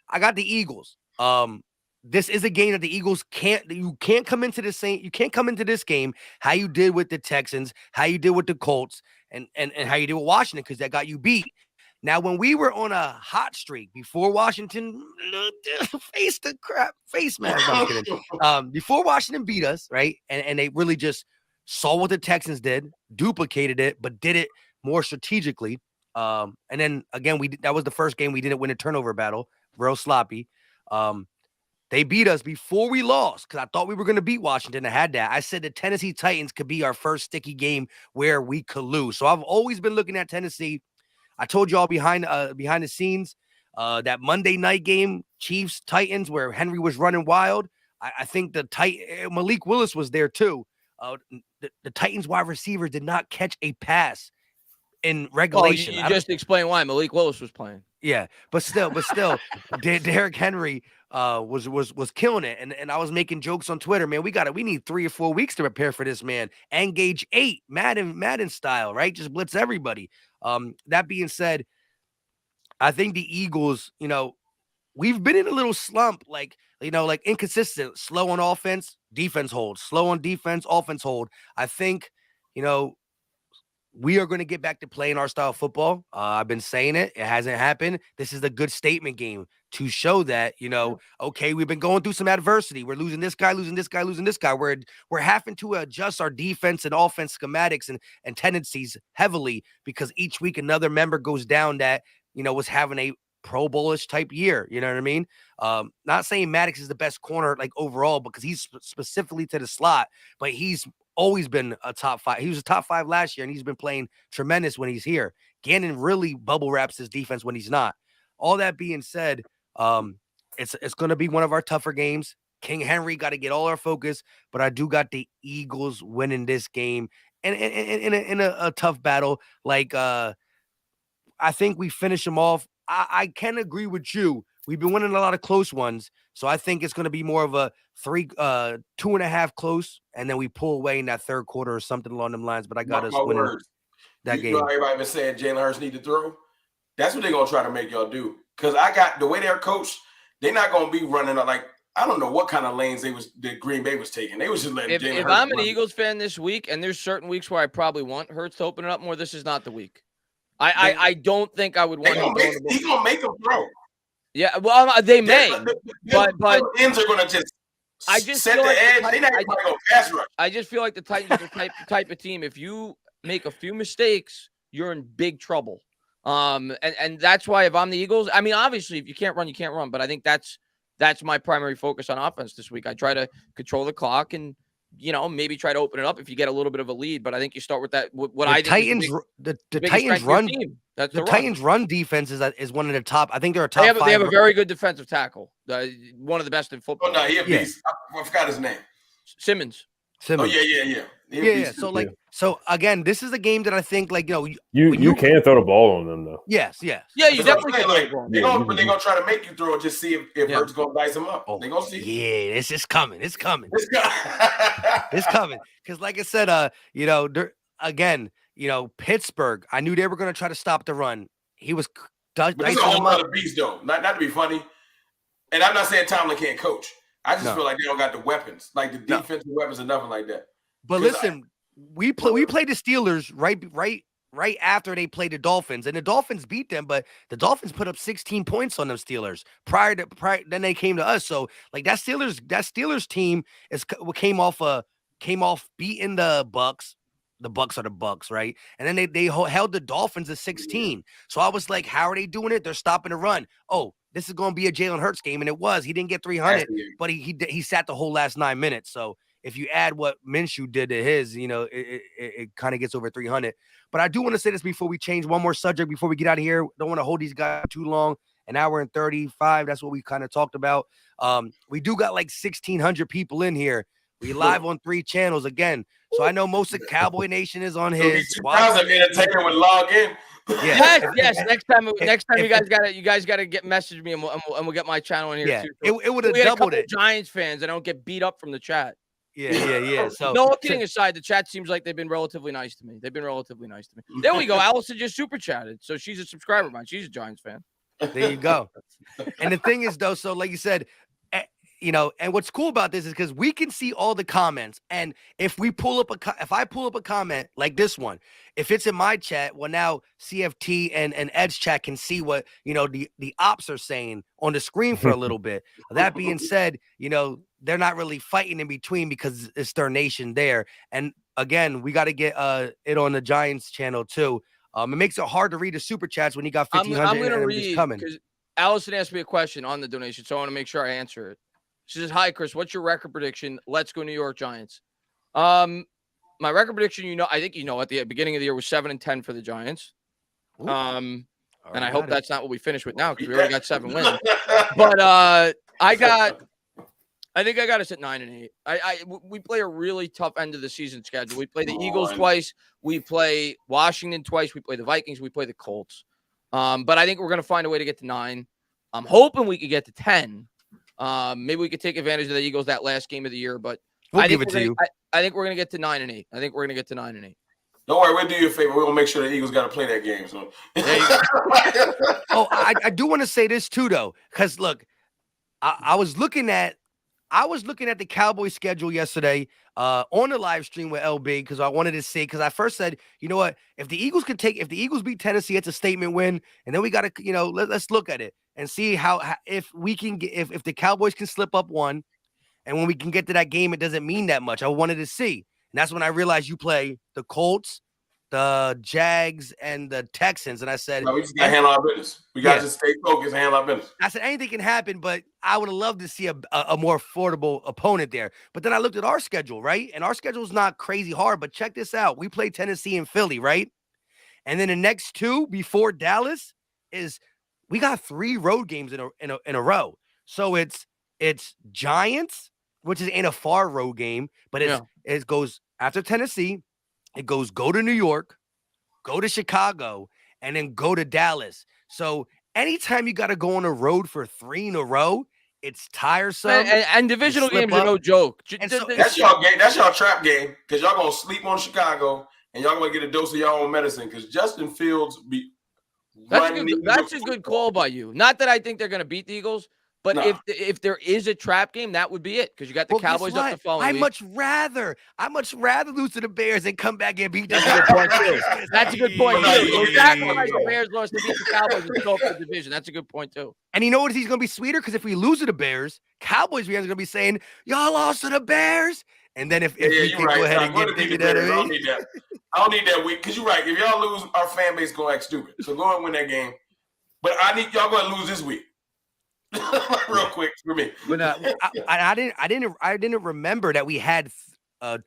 I got the Eagles. This is a game that the Eagles can't come into this game how you did with the Texans, how you did with the Colts, and how you did with Washington, because that got you beat. Now, when we were on a hot streak before Washington face mask, I'm kidding. Before Washington beat us, right? And they really just saw what the Texans did, duplicated it, but did it more strategically. And then again, that was the first game we didn't win a turnover battle, real sloppy. They beat us before we lost because I thought we were going to beat Washington. I had that. I said the Tennessee Titans could be our first sticky game where we could lose. So I've always been looking at Tennessee. I told you all behind the scenes, that Monday night game, Chiefs Titans, where Henry was running wild. I think Malik Willis was there too. The Titans wide receivers did not catch a pass in regulation. You just explained why Malik Willis was playing. Yeah, but still, Derrick Henry was killing it, and I was making jokes on Twitter. Man, we need 3 or 4 weeks to prepare for this man. Engage 8, Madden style, right? Just blitz everybody. That being said, I think the Eagles, we've been in a little slump, like inconsistent, slow on offense, defense hold, slow on defense, offense hold. I think, we are going to get back to playing our style of football. I've been saying it. It hasn't happened. This is a good statement game to show that, okay, we've been going through some adversity. We're losing this guy, losing this guy, losing this guy. We're having to adjust our defense and offense schematics and tendencies heavily because each week another member goes down that, was having a Pro Bowl-ish type year. You know what I mean? Not saying Maddox is the best corner like overall because he's specifically to the slot, but he's always been a top 5. He was a top 5 last year, and he's been playing tremendous when he's here. Gannon really bubble wraps his defense when he's not. All that being said, it's going to be one of our tougher games. King Henry got to get all our focus, but I do got the Eagles winning this game and in a tough battle. Like I think we finish them off. I can agree with you. We've been winning a lot of close ones, so I think it's going to be more of a 2.5 close, and then we pull away in that third quarter or something along them lines. But I got us winning that game. You know, everybody been saying Jalen Hurts need to throw. That's what they're gonna try to make y'all do. Because I got the way they're coached, they're not gonna be running like I don't know what kind of lanes that Green Bay was taking. They was just letting Jalen Hurts. If I'm an Eagles fan this week, and there's certain weeks where I probably want Hurts to open it up more, this is not the week. I don't think I would want him. He's gonna make them throw. Yeah, well, they may, but ends are gonna just. I just set feel the like edge. They're not even gonna pass rush. I just feel like the Titans are the type of team. If you make a few mistakes, you're in big trouble. And that's why if I'm the Eagles, I mean, obviously, if you can't run, you can't run. But I think that's my primary focus on offense this week. I try to control the clock and maybe try to open it up if you get a little bit of a lead. But I think you start with that. The Titans run defense is one of the top. I think they're a top 5. They have a very good defensive tackle. One of the best in football. Oh no, he a beast. I forgot his name. Simmons. Oh yeah. Yeah. So again, this is a game that I think you can throw the ball on them though. Yes. Yeah, you definitely can. They're gonna try to make you throw it. Just see if Hurts gonna dice them up. They're gonna see. Yeah, it's coming. It's coming. Because like I said, again, Pittsburgh. I knew they were gonna try to stop the run. He was. But this is a whole other beast though. Not to be funny. And I'm not saying Tomlin can't coach. I just feel like they don't got the weapons, like the defensive weapons or nothing like that. But listen, we played the Steelers right after they played the Dolphins, and the Dolphins beat them, but the Dolphins put up 16 points on them Steelers prior. Then they came to us. So like that Steelers team came off beating the Bucks. The Bucks are the Bucks, right? And then they held the Dolphins to 16. So I was like, how are they doing it? They're stopping the run. Oh, this is going to be a Jalen Hurts game, and it was. He didn't get 300, but he sat the whole last 9 minutes. So if you add what Minshew did to his, it kind of gets over 300. But I do want to say this before we change one more subject before we get out of here. Don't want to hold these guys too long. An hour and 35. That's what we kind of talked about. We do got like 1,600 people in here. We live on 3 channels again. So I know most of Cowboy Nation is on his. Entertainer would log in. Yeah. Yes. Next time you guys gotta message me and we'll get my channel in here too. It would have doubled it. Giants fans, I don't get beat up from the chat. Yeah. So no kidding aside, the chat seems like they've been relatively nice to me. There we go. Allison just super chatted, so she's a subscriber of mine. She's a Giants fan. There you go. And the thing is, though, so like you said, and what's cool about this is because we can see all the comments, and if I pull up a comment like this one, if it's in my chat, well, now CFT and Ed's chat can see what the ops are saying on the screen for a little bit. That being said, they're not really fighting in between because it's their nation there. And again, we got to get it on the Giants channel too. It makes it hard to read the super chats when you got 1,500. I'm going to read because Allison asked me a question on the donation, so I want to make sure I answer it. She says, "Hi, Chris. What's your record prediction? Let's go New York Giants." My record prediction, I think at the beginning of the year was 7-10 for the Giants. And I hope that's not what we finish with now because we already got 7 wins. But I think I got us at 9-8. We play a really tough end of the season schedule. We play the Eagles twice. We play Washington twice. We play the Vikings. We play the Colts. But I think we're going to find a way to get to 9. I'm hoping we could get to 10. Maybe we could take advantage of the Eagles that last game of the year, but we'll give it to you. I think we're going to get to 9-8. Don't worry, we'll do you a favor. We're going to make sure the Eagles got to play that game. So. Oh, I do want to say this too, though, because look, I was looking at the Cowboys schedule yesterday on the live stream with LB because I wanted to see, because I first said, you know what, if the Eagles beat Tennessee, it's a statement win, and then we got to, let's look at it and see how if the Cowboys can slip up one, and when we can get to that game, it doesn't mean that much. I wanted to see, and that's when I realized you play the Colts, the Jags, and the Texans, and I said, no, we just got to handle our business. We got to just stay focused and handle our business. I said anything can happen, but I would have loved to see a more affordable opponent there. But then I looked at our schedule, right? And our schedule is not crazy hard, but check this out. We play Tennessee and Philly, right? And then the next 2 before Dallas is we got 3 road games in a row. So it's Giants, which ain't a far road game, but it goes after Tennessee. It goes go to New York, go to Chicago, and then go to Dallas. So anytime you got to go on a road for 3 in a row, it's tiresome. And divisional games are no joke. That's y'all game. That's y'all trap game because y'all gonna sleep on Chicago and y'all gonna get a dose of your own medicine because Justin Fields be. That's a good call by you. Not that I think they're gonna beat the Eagles. But if there is a trap game, that would be it because you got the Cowboys up the following week. I much rather lose to the Bears and come back and beat them. That's a good point too. Sacrifice the Bears lost to beat the Cowboys and go for the division. That's a good point too. And you know what? He's going to be sweeter because if we lose to the Bears, Cowboys fans are going to be saying, "Y'all lost to the Bears." And then if we can go ahead and get the Bears, I don't need that week because you're right. If y'all lose, our fan base going to act stupid. So go and win that game. But I need y'all going to lose this week. Real quick for me. But I didn't remember that we had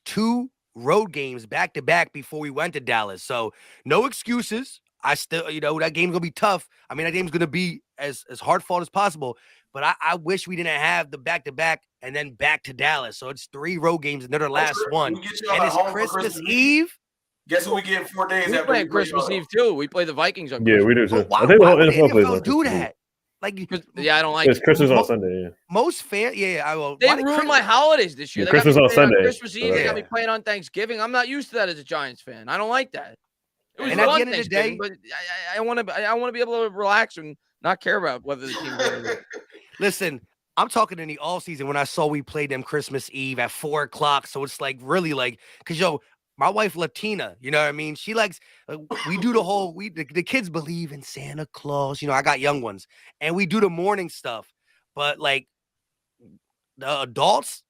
2 road games back to back before we went to Dallas. So no excuses. I still, that game's gonna be tough. I mean, that game's gonna be as hard fought as possible. But I wish we didn't have the back to back and then back to Dallas. So it's 3 road games and they're the last one. And it's Christmas Eve. Guess who we get 4 days after? We play Christmas Eve too. We play the Vikings on Christmas. Yeah, we do too. Why, I think the whole NFL plays do that. I don't like it. Christmas on Sunday. Yeah. Most fans, I will. They ruined my holidays this year. They Christmas on Sunday. Christmas Eve, they got me playing on Thanksgiving. I'm not used to that as a Giants fan. I don't like that. It was and at the end of the day, but I want to be able to relax and not care about whether the team wins. Listen, I'm talking in the off season when I saw we played them Christmas Eve at 4:00. So it's like really like because my wife Latina, you know what I mean? She likes, we do the whole, the kids believe in Santa Claus. You know, I got young ones, and we do the morning stuff. But like the adults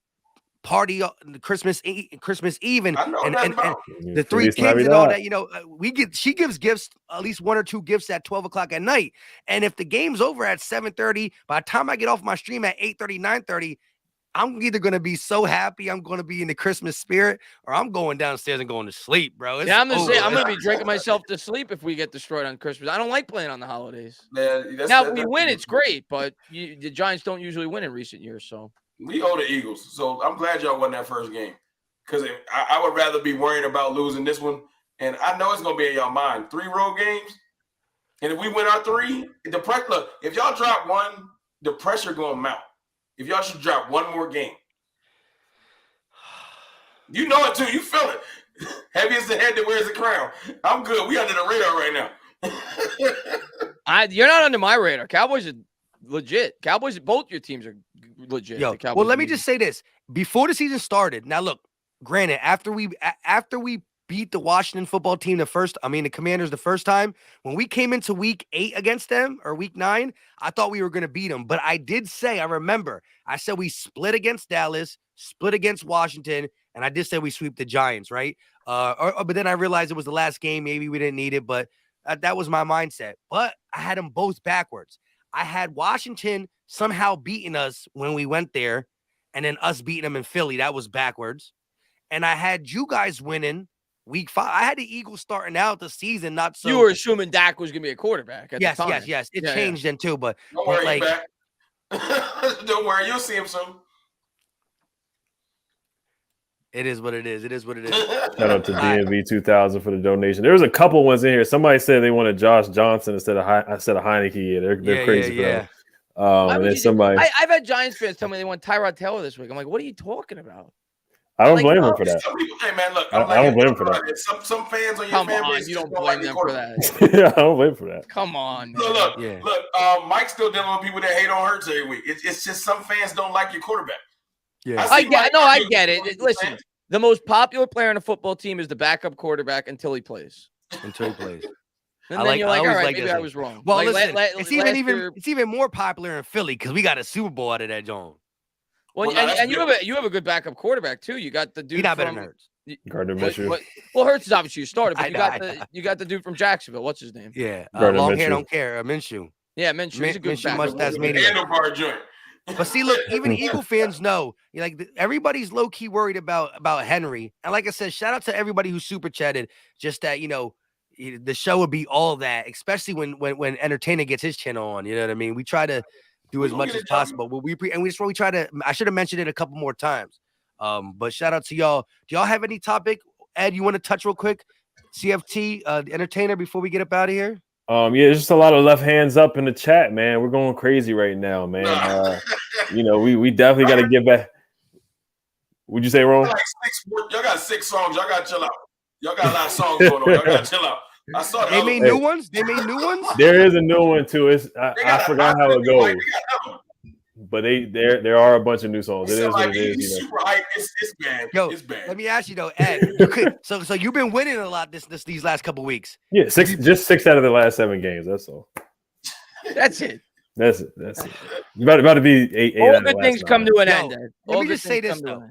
party on Christmas Eve, and the three kids and all that. You know, she gives gifts, at least 1 or 2 gifts at 12 o'clock at night. And if the game's over at 7:30, by the time I get off my stream at 8:30, 9:30. I'm either going to be so happy I'm going to be in the Christmas spirit, or I'm going downstairs and going to sleep, bro. Yeah, I'm going to be drinking myself to sleep if we get destroyed on Christmas. I don't like playing on the holidays. Now, if we win, it's great, but the Giants don't usually win in recent years. So we owe the Eagles. So I'm glad y'all won that first game, because I would rather be worrying about losing this one. And I know it's going to be in y'all mind. 3 road games, and if we win our 3, look, if y'all drop one, the pressure going to mount. If y'all should drop one more game. You know it too. You feel it. Heavy as the head that wears the crown. I'm good. We under the radar right now. You're not under my radar. Cowboys are legit. Cowboys, both your teams are legit. Yo, well, let me just say this. Before the season started, now look, granted, after we beat the Washington football team the Commanders the first time, when we came into week 8 against them, or week 9, I thought we were going to beat them. But I did say, I said we split against Dallas, split against Washington, and I did say we sweep the Giants, right? But then I realized it was the last game. Maybe we didn't need it, but that was my mindset. But I had them both backwards. I had Washington somehow beating us when we went there, and then us beating them in Philly. That was backwards. And I had you guys winning week 5. I had the Eagles starting out the season, not so. You were assuming Dak was going to be a quarterback at the time. Yes. It changed then too, but don't worry, back. Don't worry, you'll see him soon. It is what it is. Shout out to DMV 2000 for the donation. There was a couple ones in here. Somebody said they wanted Josh Johnson instead of Heineke. Yeah, they're crazy for that. And then somebody, I've had Giants fans tell me they want Tyrod Taylor this week. I'm like, what are you talking about? I don't blame him for that. Hey man, look, I don't blame him for that. Some fans on your fan base, you don't blame them for that. Yeah, I don't blame him for that. Come on, man. Look. Mike's still dealing with people that hate on Hurts every week. It's just some fans don't like your quarterback. Yeah, I get it. Listen, the most popular player on a football team is the backup quarterback until he plays. And then you're like, all right, maybe I was wrong. Well, listen, it's even more popular in Philly because we got a Super Bowl out of that, John. Well, and you have a good backup quarterback too. You got the dude from Hurts. Gardner Minshew. Well, Hurts is obviously your starter, but you got the dude from Jacksonville. What's his name? Yeah, long hair don't care. Minshew. Yeah, Minshew. He's a good backup. But see, look, even Eagle fans know, everybody's low key worried about Henry. And like I said, shout out to everybody who super chatted. Just that the show would be all that, especially when Entertainer gets his channel on. You know what I mean? We try to do as much as possible. But we try to. I should have mentioned it a couple more times. But shout out to y'all. Do y'all have any topic, Ed? You want to touch real quick, CFT, the Entertainer, before we get up out of here? Yeah, there's just a lot of left hands up in the chat, man. We're going crazy right now, man. We definitely got to get back. Would you say, Ron? Y'all got 6 songs. Y'all got to chill out. Y'all got a lot of songs going on. Y'all got to chill out. I saw they made new ones. There is a new one too. I forgot how it goes. But there are a bunch of new songs. It is what it is. Super hype. It's bad. Yo, it's bad. Let me ask you though, Ed. So you've been winning a lot these last couple weeks. Yeah, 6 out of the last 7 games. That's all. That's it. That's it. About to be 8. All good things come to an end. Let me just say this though.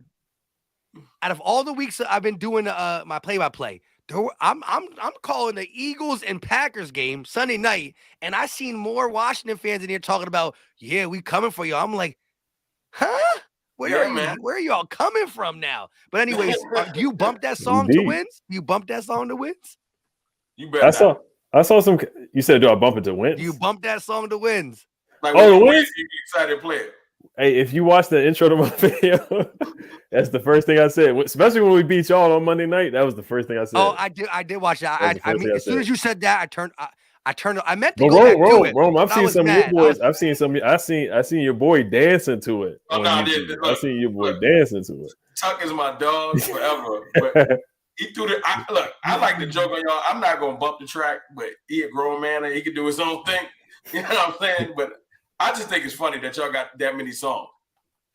Out of all the weeks that I've been doing my play-by-play, I'm calling the Eagles and Packers game Sunday night, and I seen more Washington fans in here talking about, yeah, we coming for you. I'm like, huh? Where are y'all coming from now? But anyways, do you bump that song to wins? You bump that song to wins? You better. I saw some. You said, do I bump it to wins? Do you bump that song to wins? Like, the wins? You get excited to play it. Hey, if you watch the intro to my video, that's the first thing I said. Especially when we beat y'all on Monday night, that was the first thing I said. Oh, I did watch that. I mean, as soon as you said that, I turned. I meant to go back to it. Rome, I've seen some of your boys. I seen your boy dancing to it. I seen your boy dancing to it. Tuck is my dog forever. But he threw the. I like to joke on y'all. I'm not gonna bump the track, but he a grown man and he can do his own thing. You know what I'm saying? But I just think it's funny that y'all got that many songs.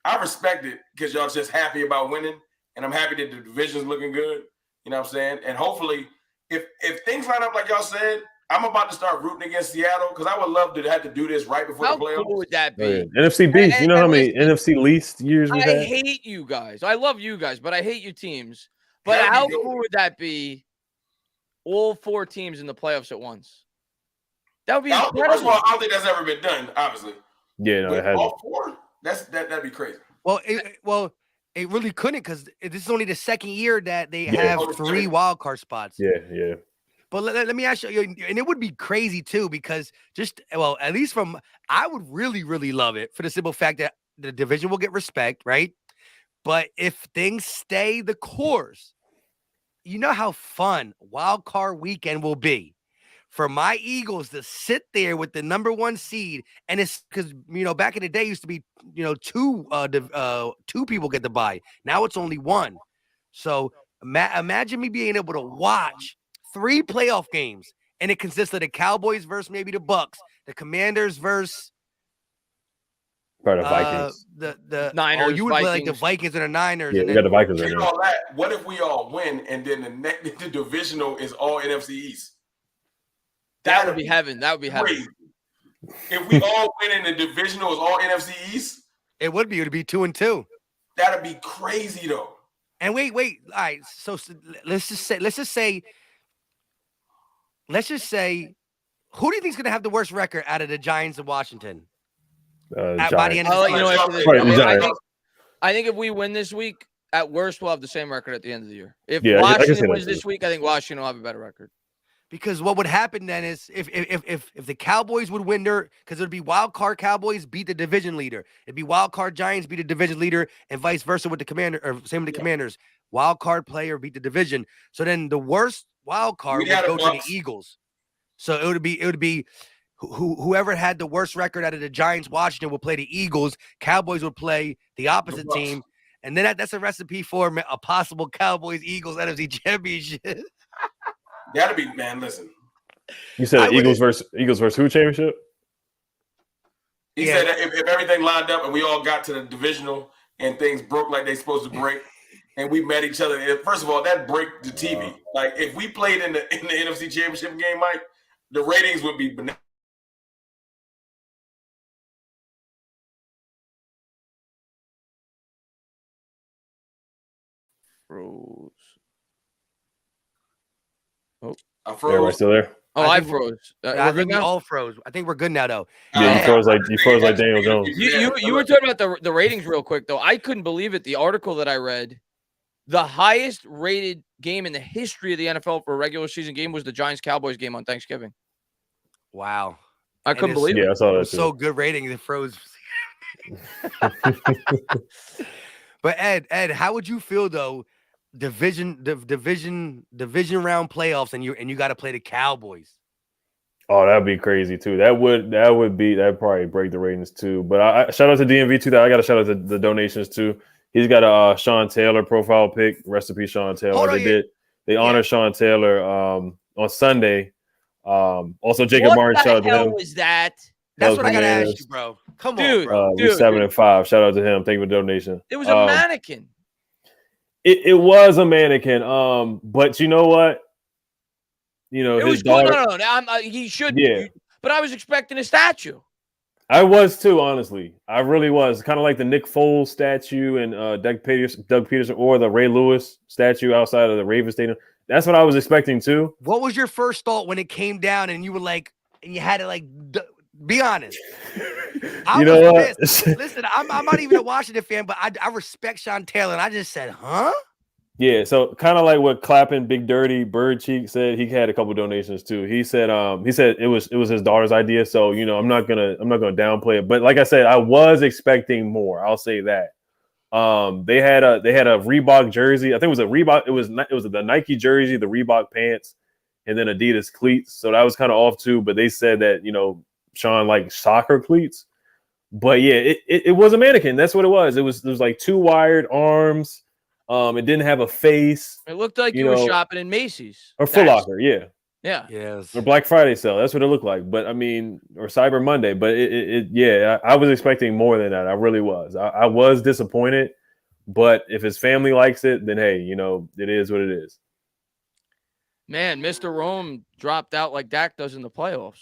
I respect it because y'all just happy about winning, and I'm happy that the division's looking good. You know what I'm saying? And hopefully, if things line up like y'all said, I'm about to start rooting against Seattle because I would love to have to do this right before How the playoffs. cool would that be? Oh, yeah. NFC Beast. You know how many listen, NFC least years we've I had? hate you guys. I love you guys, but I hate you teams. But how cool would that be? All 4 teams in the playoffs at once. That would be incredible. First of all, I don't think that's ever been done, obviously. Yeah, no, it hasn't. All 4? That'd be crazy. Well, it really couldn't because this is only the second year that they have 3 wild card spots. Yeah. But let me ask you, and it would be crazy too because at least I would really, really love it for the simple fact that the division will get respect, right? But if things stay the course, you know how fun wild card weekend will be for my Eagles to sit there with the number 1 seed. And it's because, back in the day, it used to be, 2 people get the bye. Now it's only 1. So imagine me being able to watch 3 playoff games, and it consists of the Cowboys versus maybe the Bucks, the Commanders versus the Vikings, the Niners. Oh, you would Vikings. play like the Vikings and the Niners. Yeah, and we got the Vikings right You now. know that. What if we all win and then the divisional is all NFC East? That would be heaven. That would be heaven. If we all win and the divisional is all NFC East, it would be. It would be 2-2. That'd be crazy though. And wait. All right. So let's just say, who do you think is going to have the worst record out of the Giants of Washington? By the end of the season? I think if we win this week, at worst, we'll have the same record at the end of the year. If Washington wins this week, I think Washington will have a better record. Because what would happen then is if the Cowboys would win because it would be wild card Cowboys beat the division leader. It'd be wild card Giants beat the division leader and vice versa with the Commander or same with the Commanders. Wild card player beat the division. So then the worst wild card would go to the Eagles. So it would be whoever had the worst record out of the Giants, Washington would play the Eagles. Cowboys would play the opposite team. And then that's a recipe for a possible Cowboys-Eagles NFC championship. That'd be, man, listen. You said Eagles versus who championship? He said that if everything lined up and we all got to the divisional and things broke like they supposed to break and we met each other, first of all, that break the TV. Like if we played in the NFC championship game, Mike, the ratings would be bananas. Froze. Oh, I froze. Everybody still there? Oh, I froze. I think we all froze. I think we're good now, though. Yeah, you froze like Daniel Jones. You were talking about the ratings real quick, though. I couldn't believe it. The article that I read, the highest rated game in the history of the NFL for a regular season game was the Giants-Cowboys game on Thanksgiving. Wow. I couldn't believe it. Yeah, I saw that too. So good ratings, it froze. But Ed, how would you feel though? Division round playoffs, and you got to play the Cowboys. Oh, that'd be crazy too. That'd probably break the ratings too. But I shout out to DMV too. That I got to shout out to the donations too. He's got a Sean Taylor profile pic. Recipe Sean Taylor. They honor Sean Taylor on Sunday. Also Jacob Barnes. Shout out to him. What was that? That's what I gotta ask you, bro. Come on, bro. We're 7-5. Shout out to him. Thank you for the donation. It was a mannequin. It was a mannequin. But you know what? You know, his daughter. No. He should. Yeah. But I was expecting a statue. I was too, honestly. I really was. Kind of like the Nick Foles statue and Doug Peterson or the Ray Lewis statue outside of the Ravens Stadium. That's what I was expecting too. What was your first thought when it came down and you were like, and you had to like, be honest? You know what? Listen, I'm not even a Washington fan, but I respect Sean Taylor, and I just said, huh? Yeah, so kind of like what Clapping Big Dirty Bird Cheek said. He had a couple donations too. He said it was his daughter's idea. So you know, I'm not gonna downplay it. But like I said, I was expecting more. I'll say that. They had a Reebok jersey. I think it was a Reebok. It was the Nike jersey, the Reebok pants, and then Adidas cleats. So that was kind of off too. But they said that you know Sean liked soccer cleats. But yeah, it was a mannequin. That's what it was. It was like 2 wired arms. It didn't have a face. It looked like you were shopping in Macy's or Foot Locker. Yeah. Yes. Or Black Friday sale. That's what it looked like. But I mean, or Cyber Monday. But I was expecting more than that. I really was. I was disappointed. But if his family likes it, then hey, you know, it is what it is. Man, Mr. Rome dropped out like Dak does in the playoffs.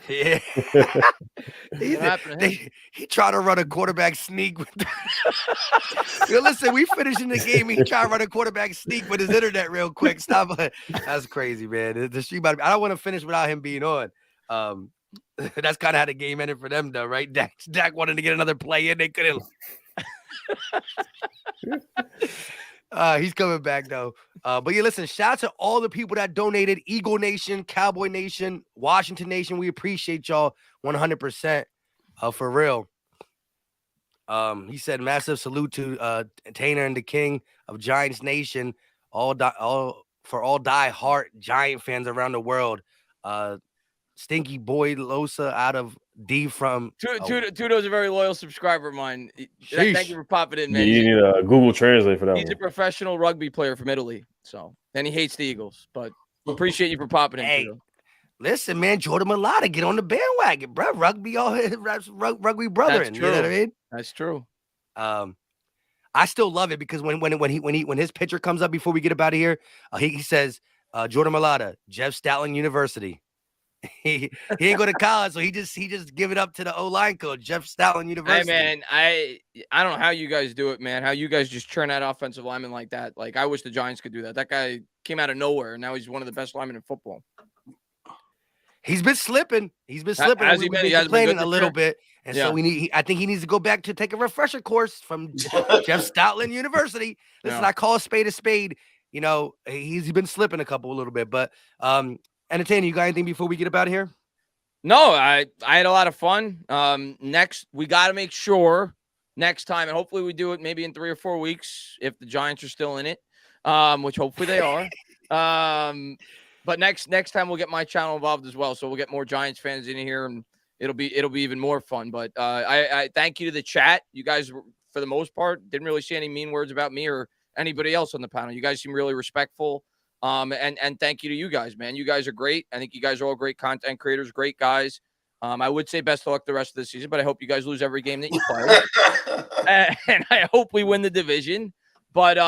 Yeah. What happened to him? He tried to run a quarterback sneak with Yo, listen, we finishing the game. He tried to run a quarterback sneak with his internet real quick. Stop. That's crazy, man. The stream, I don't want to finish without him being on. That's kind of how the game ended for them, though, right? Dak wanted to get another play in. They couldn't. He's coming back, though. But yeah, listen, shout out to all the people that donated. Eagle Nation, Cowboy Nation, Washington Nation. We appreciate y'all 100%. For real. He said massive salute to Tainer and the King of Giants Nation. All die-hard Giant fans around the world. Stinky Boy Losa out of D from Tudo's a very loyal subscriber of mine. Thank you for popping in, man. You need a Google Translate for that. He's a professional rugby player from Italy, and he hates the Eagles. But appreciate you for popping in. Hey, Tudo. Listen, man, Jordan Mailata, get on the bandwagon, bro. Rugby, rugby brethren. That's You know what I mean? That's true. I still love it because when his picture comes up before we get up out of here, he says Jordan Mailata, Jeff Stoutland University. He ain't go to college, so he just give it up to the O-line coach, Jeff Stoutland University. Hey, man, I don't know how you guys do it, man. How you guys just churn out offensive linemen like that. Like, I wish the Giants could do that. That guy came out of nowhere, and now he's one of the best linemen in football. He's been slipping. He's been Has slipping. he We've been? been He hasn't been complaining good a this little year? bit, and so I think he needs to go back to take a refresher course from Jeff Stoutland University. Listen, I call a spade a spade. You know, he's been slipping a little bit, but Entertainer, you got anything before we get up out of here? No, I had a lot of fun. Next, we got to make sure next time, and hopefully we do it maybe in 3 or 4 weeks if the Giants are still in it, which hopefully they are. But next time we'll get my channel involved as well, so we'll get more Giants fans in here, and it'll be even more fun. But I thank you to the chat. You guys, for the most part, didn't really say any mean words about me or anybody else on the panel. You guys seem really respectful. And thank you to you guys, man. You guys are great. I think you guys are all great content creators, great guys. I would say best of luck the rest of the season, but I hope you guys lose every game that you play. And I hope we win the division. But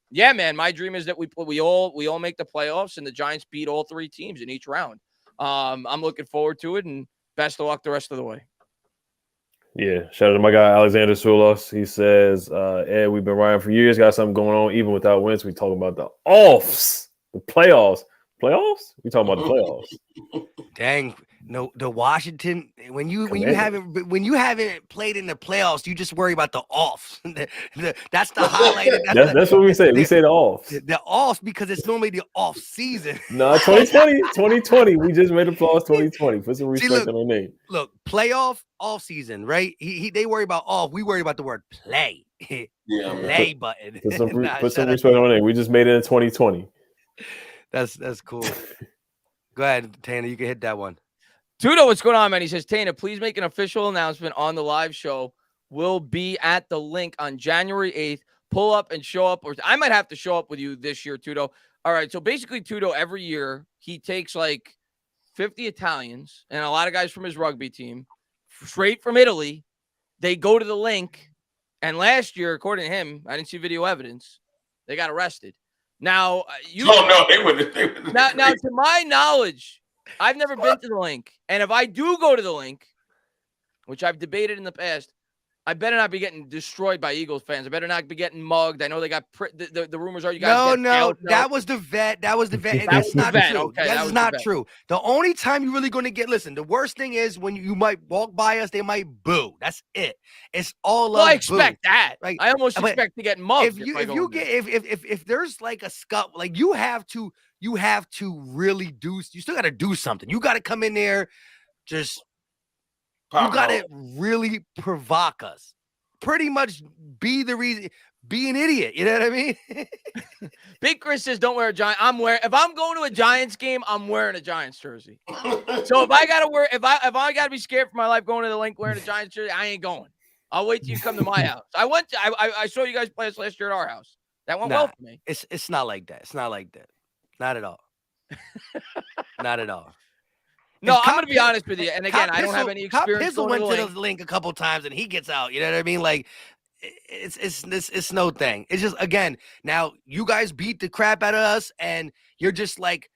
yeah, man, my dream is that we all make the playoffs and the Giants beat all 3 teams in each round. I'm looking forward to it, and best of luck the rest of the way. Yeah, shout out to my guy Alexander Sulos. He says, Ed, we've been riding for years, got something going on, even without wins. We talking about the offs, the playoffs. Playoffs? We talking about the playoffs. Dang. No, the Washington, when you haven't played in the playoffs, you just worry about the offs. That's the highlight. That's what we say. We say the offs. The offs because it's normally the off season. No, 2020. We just made the playoffs 2020. Put some respect on our name. Look, playoff, off season, right? They worry about off. We worry about the word play. Yeah, play button. Put some respect on our name. We just made it in 2020. That's cool. Go ahead, Tanner. You can hit that one. Tudo, what's going on, man? He says, Tana, please make an official announcement on the live show. We'll be at the link on January 8th. Pull up and show up. Or I might have to show up with you this year, Tudo. All right, so basically, Tudo, every year, he takes like 50 Italians and a lot of guys from his rugby team, straight from Italy. They go to the link. And last year, according to him, I didn't see video evidence, they got arrested. Now, they wouldn't. Now, to my knowledge, I've never been to the link. And if I do go to the link, which I've debated in the past, I better not be getting destroyed by Eagles fans. I better not be getting mugged. I know they got the rumors are you guys. No, that was the vet. That was the vet. And that's not true. Okay, that's not true. The only time you're really going to get, listen, the worst thing is when you might walk by us, they might boo. That's it. It's all I expect that. Right? I almost expect to get mugged. If there's like a scuff, like you have to really do. You still got to do something. You got to come in there, just. You got to really provoke us. Pretty much be the reason, be an idiot. You know what I mean? Big Chris says, don't wear a Giant. If I'm going to a Giants game, I'm wearing a Giants jersey. So if I got to wear, if I got to be scared for my life going to the link wearing a Giants jersey, I ain't going. I'll wait till you come to my house. I saw you guys play us last year at our house. That went well for me. It's not like that. It's not like that. Not at all. Not at all. No, I'm going to be honest with you. And again, I don't have any experience. Pizzle went to the link a couple times and he gets out. You know what I mean? Like, it's no thing. It's just, again, now you guys beat the crap out of us and you're just like,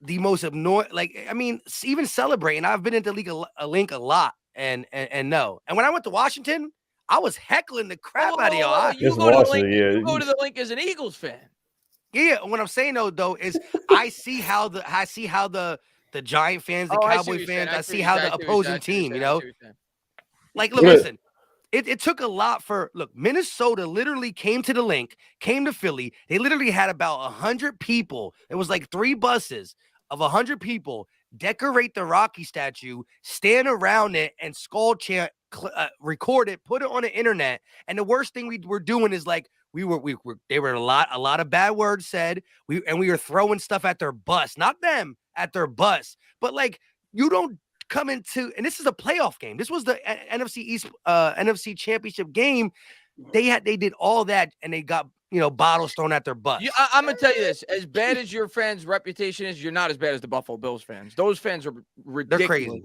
the most annoying. Like, I mean, even celebrating. I've been into a link a lot, and no. And when I went to Washington, I was heckling the crap out of y'all. You It's go to the Washington, link. yeah. You go to the link as an Eagles fan. Yeah, what I'm saying though is I see how the Giant fans, the Cowboy fans, I see how the opposing team, you know. Like, look, listen. It took a lot for Minnesota literally came to the link, came to Philly. They literally had about 100 people. It was like 3 buses of 100 people decorate the Rocky statue, stand around it, and skull chant, record it, put it on the internet. And the worst thing we were doing is like they were a lot of bad words said. We were throwing stuff at their bus, not them, at their bus. But like, you don't come into, and this is a playoff game. This was the NFC East NFC Championship game. They did all that, and they got bottles thrown at their butts. I'm gonna tell you this: as bad as your fans' reputation is, you're not as bad as the Buffalo Bills fans. Those fans are ridiculous. They're crazy.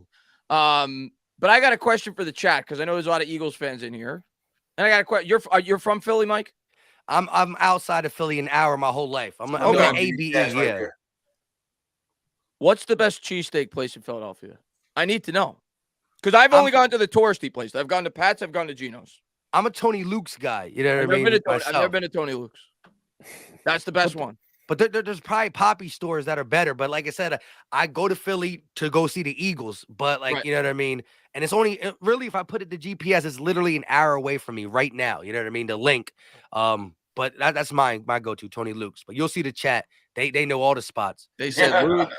But I got a question for the chat because I know there's a lot of Eagles fans in here, and I got a question. You're from Philly, Mike? I'm outside of Philly an hour my whole life. I'm Okay. ABE. Yeah. What's the best cheesesteak place in Philadelphia? I need to know. Because I've only gone to the touristy place. I've gone to Pat's. I've gone to Geno's. I'm a Tony Luke's guy. You know what I mean? I've never been to Tony Luke's. That's the best one. But there's probably Poppy stores that are better. But like I said, I go to Philly to go see the Eagles. But like, Right. you know what I mean? And it's only really, if I put it to GPS, it's literally an hour away from me right now. You know what I mean? The link. But that's my go-to, Tony Luke's. But you'll see the chat. They know all the spots. They said Luke.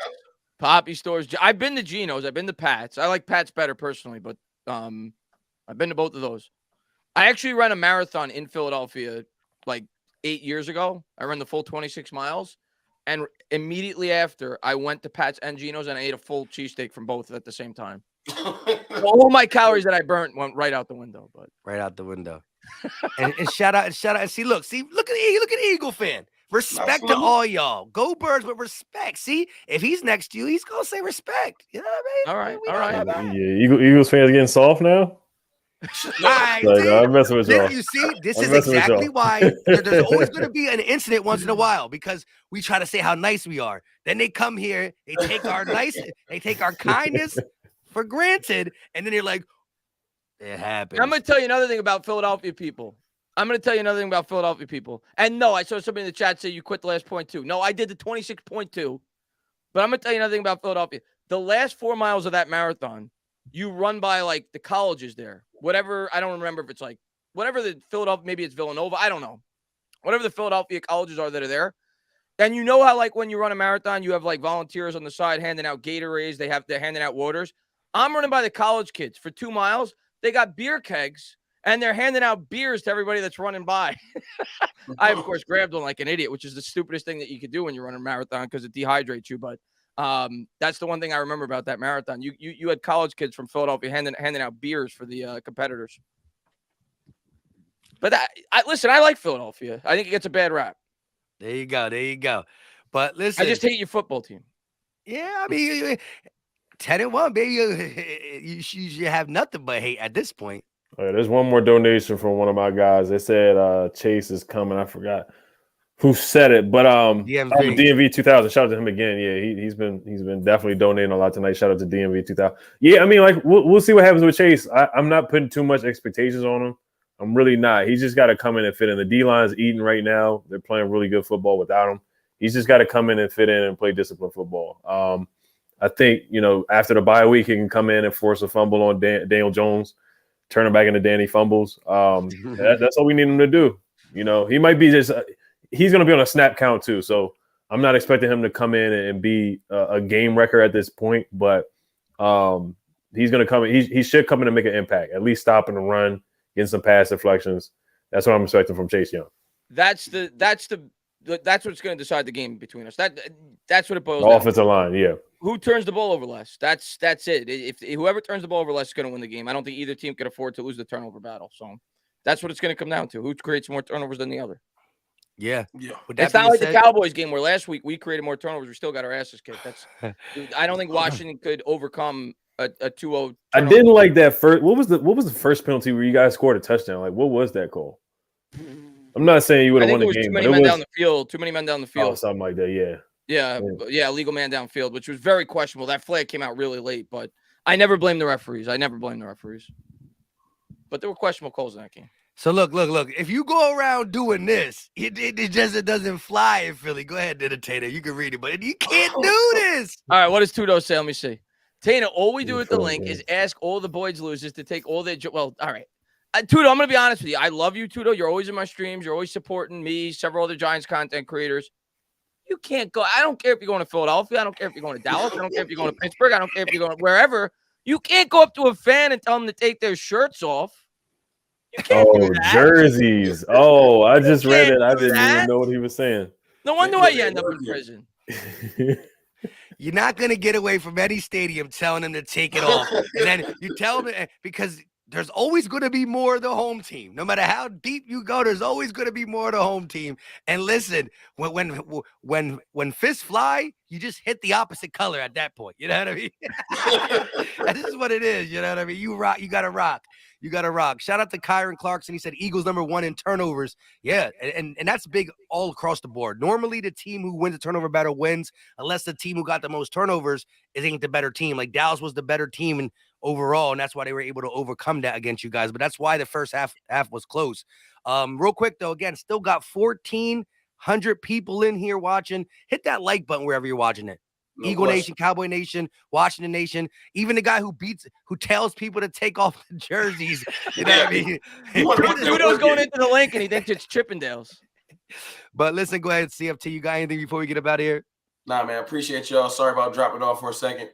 Poppy stores. I've been to Geno's. I've been to Pat's. I like Pat's better personally, but I've been to both of those. I actually ran a marathon in Philadelphia like 8 years ago. I ran the full 26 miles, and immediately after, I went to Pat's and Geno's, and I ate a full cheesesteak from both at the same time. All my calories that I burnt went right out the window. But right out the window. and shout out. And see, look at the Eagle fan. Respect to all y'all. Go Birds with respect. See, if he's next to you, he's gonna say respect. You know what I mean? All right. Yeah, Eagles fans getting soft now. Right, I'm messing with y'all. You see, this is exactly why there's always going to be an incident once in a while because we try to say how nice we are. Then they come here, they take our kindness for granted, and then you're like, it happens. I'm going to tell you another thing about Philadelphia people. And no, I saw somebody in the chat say you quit the last 0.2. No, I did the 26.2. But I'm going to tell you another thing about Philadelphia. The last 4 miles of that marathon, you run by like the colleges there. Whatever, I don't remember if it's like whatever the Philadelphia, maybe it's Villanova, I don't know. Whatever the Philadelphia colleges are that are there. And you know how like when you run a marathon, you have like volunteers on the side handing out Gatorades, they're handing out waters. I'm running by the college kids for 2 miles. They got beer kegs and they're handing out beers to everybody that's running by. I, of course, grabbed one like an idiot, which is the stupidest thing that you could do when you run a marathon because it dehydrates you. But that's the one thing I remember about that marathon. You had college kids from Philadelphia handing out beers for the competitors. But listen, I like Philadelphia. I think it gets a bad rap. There you go. But listen, I just hate your football team. Yeah, I mean, 10-1, baby. You should have nothing but hate at this point. Right, there's one more donation from one of my guys. They said Chase is coming. I forgot who said it, but DMV 2000. Shout out to him again. Yeah, he's been definitely donating a lot tonight. Shout out to DMV 2000. Yeah, I mean, like we'll see what happens with Chase. I'm not putting too much expectations on him. I'm really not. He's just got to come in and fit in. The D-line's eating right now. They're playing really good football without him. He's just got to come in and fit in and play disciplined football. I think, after the bye week, he can come in and force a fumble on Daniel Jones, turn him back into Danny Fumbles. That's all we need him to do. He might be he's going to be on a snap count too. So I'm not expecting him to come in and be a game wrecker at this point, but he's going to come in. He should come in and make an impact, at least stopping the run, getting some pass deflections. That's what I'm expecting from Chase Young. That's what's going to decide the game between us. That's what it boils down. The offensive line, yeah. Who turns the ball over less? That's it. If whoever turns the ball over less is going to win the game. I don't think either team can afford to lose the turnover battle. So that's what it's going to come down to. Who creates more turnovers than the other? Yeah. It's not like the Cowboys game where last week we created more turnovers. We still got our asses kicked. I don't think Washington could overcome a 2-0. I didn't like that first. What was the first penalty where you guys scored a touchdown? Like, what was that call? I'm not saying you would have won the game. Too many men down the field. Oh, something like that. Yeah. Yeah, legal man downfield, which was very questionable. That flag came out really late, but I never blame the referees. But there were questionable calls in that game. So look. If you go around doing this, it doesn't fly in Philly. Go ahead, Tater. You can read it, but you can't do this. All right, what does Tudo say? Let me see. Tana, all we do with the link is ask all the Boys losers to take all their all right. Tudo, I'm going to be honest with you. I love you, Tudo. You're always in my streams. You're always supporting me, several other Giants content creators. You can't go. I don't care if you're going to Philadelphia. I don't care if you're going to Dallas. I don't care if you're going to Pittsburgh. I don't care if you're going wherever. You can't go up to a fan and tell them to take their shirts off. You can't do that. Jerseys. Oh, I just read it. I didn't even know what he was saying. No wonder why you end up in prison. You're not going to get away from any stadium telling them to take it off. And then you tell them, because there's always going to be more of the home team. No matter how deep you go, there's always going to be more of the home team. And listen, when fists fly, you just hit the opposite color at that point. You know what I mean? This is what it is. You know what I mean? You rock. You got to rock. You got to rock. Shout out to Kyron Clarkson. He said Eagles #1 in turnovers. Yeah, and that's big all across the board. Normally, the team who wins the turnover battle wins, unless the team who got the most turnovers ain't the better team. Like Dallas was the better team and overall, and that's why they were able to overcome that against you guys. But that's why the first half was close. Real quick though, again, still got 1,400 people in here watching. Hit that like button wherever you're watching it. No Eagle question. Nation, Cowboy Nation, Washington Nation, even the guy who tells people to take off the jerseys. You know what I mean? Tudo's going into the link and he thinks it's Chippendales. But listen, go ahead, CFT. You got anything before we get up out of here? Nah, man. Appreciate y'all. Sorry about dropping off for a second.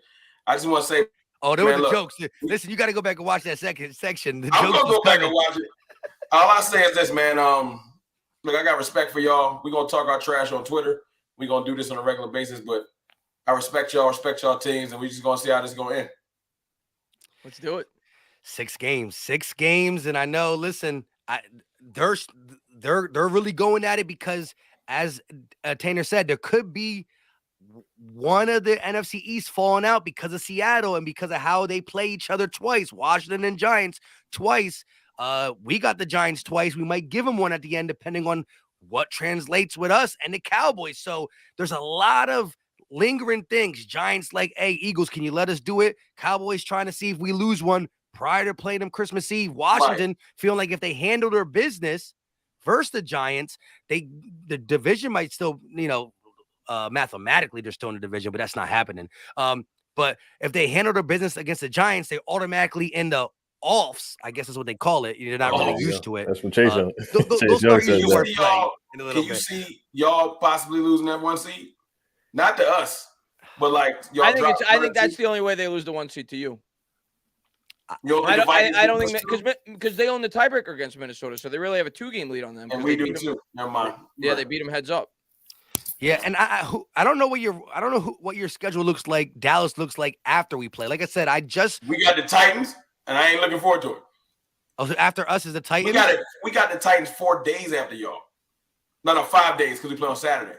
I just want to say, oh, there were the jokes. Listen, you got to go back and watch that section. I'm going to go back and watch it. All I say is this, man. Look, I got respect for y'all. We're going to talk our trash on Twitter. We're going to do this on a regular basis, but I respect y'all teams, and we're just going to see how this is going to end. Let's do it. 6 games. And I know, listen, they're really going at it because, as Tanner said, there could be one of the NFC East falling out because of Seattle and because of how they play each other twice. Washington and Giants twice. We got the Giants twice. We might give them one at the end, depending on what translates with us and the Cowboys. So there's a lot of lingering things. Giants like, hey, Eagles, can you let us do it? Cowboys trying to see if we lose one prior to playing them Christmas Eve. Washington feeling like if they handle their business versus the Giants, the division might still, mathematically they're still in the division, but that's not happening. But if they handle their business against the Giants, they automatically in the offs, I guess is what they call it. You're not really used to it. That's what Chase Young. Can you see y'all possibly losing that 1 seed? Not to us, but like y'all. I think that's the only way they lose the 1 seed to you. I don't think because they own the tiebreaker against Minnesota, so they really have a 2-game lead on them. And we do too. Never mind. Yeah, they beat them heads up. Yeah, and I don't know what your schedule looks like. Dallas looks like after we play. Like I said, we got the Titans, and I ain't looking forward to it. Oh, so after us is the Titans. We got the Titans 4 days after y'all. No, 5 days because we play on Saturday.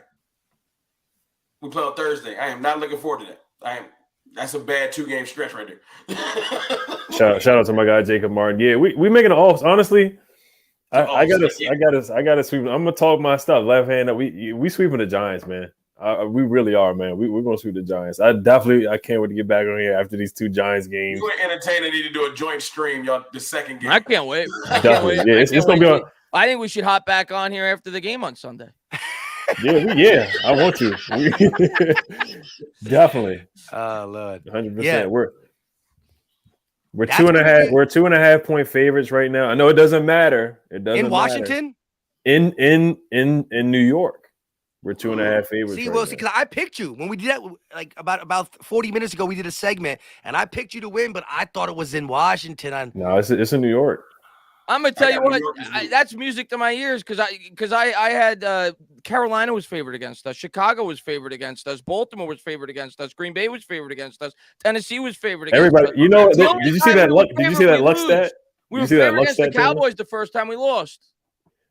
We play on Thursday. I am not looking forward to that. That's a bad 2-game stretch right there. Shout out to my guy Jacob Martin. Yeah, we making the offs. Honestly, I gotta sweep. I'm gonna talk my stuff. Left hand up. We sweeping the Giants, man. We really are, man. We're gonna sweep the Giants. I can't wait to get back on here after these 2 Giants games. You and Entertainer need to do a joint stream, y'all. The second game. I can't wait. Yeah, it's gonna be on. I think we should hop back on here after the game on Sunday. Yeah, I want to. Definitely. Oh Lord, 100%. Yeah. We're 2.5. We're 2.5 point favorites right now. I know it doesn't matter. It doesn't in Washington. Matter. In New York, we're 2.5 favorites. See, because I picked you when we did that, like about 40 minutes ago. We did a segment, and I picked you to win, but I thought it was in Washington. No, it's in New York. I'm gonna tell you what, that's music to my ears because I had Carolina was favored against us, Chicago was favored against us, Baltimore was favored against us, Green Bay was favored against us, Tennessee was favored against us. Everybody, did you see that luck? Did you see that luck stat? We were favored against the Cowboys the first time we lost.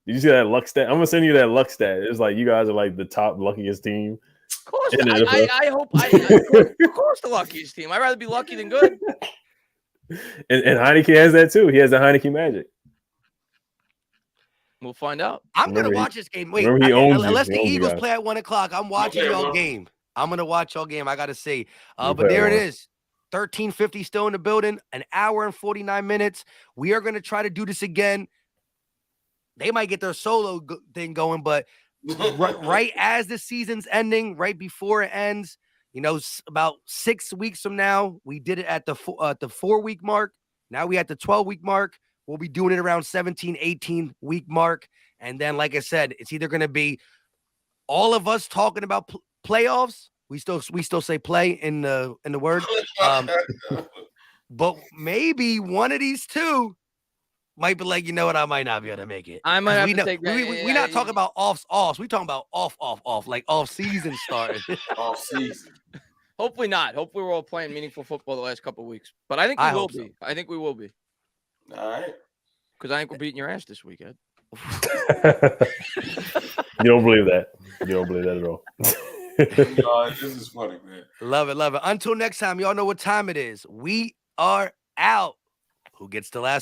Did you see that luck stat? I'm gonna send you that luck stat. It's like you guys are like the top luckiest team. Of course, I hope. Of course, the luckiest team. I'd rather be lucky than good. And Heineke has that too. He has the Heineke magic. We'll find out. I'm going to watch this game. Wait, remember he owns you. unless He the owns you Eagles guys. play at 1 o'clock, I'm watching Okay, y'all bro. game. I'm going to watch y'all game. I got to say. You But play there at it 1. is. 13:50 still in the building. An hour and 49 minutes. We are going to try to do this again. They might get their solo thing going, but right as the season's ending, right before it ends, you know, about 6 weeks from now, we did it at the 4-week mark. Now we at the 12-week mark. We'll be doing it around 17, 18 week mark. And then, like I said, it's either going to be all of us talking about playoffs. We still say play in the word. But maybe one of these two might be like, you know what, I might not be able to make it. I might have to take that. We're not talking about offs. We talking about off, like off season starting. Off season. Hopefully not. Hopefully we're all playing meaningful football the last couple of weeks. But I think we will be. I think we will be. All right. Because I think we're beating your ass this weekend. You don't believe that. You don't believe that at all. This is funny, man. Love it. Until next time, y'all know what time it is. We are out. Who gets the last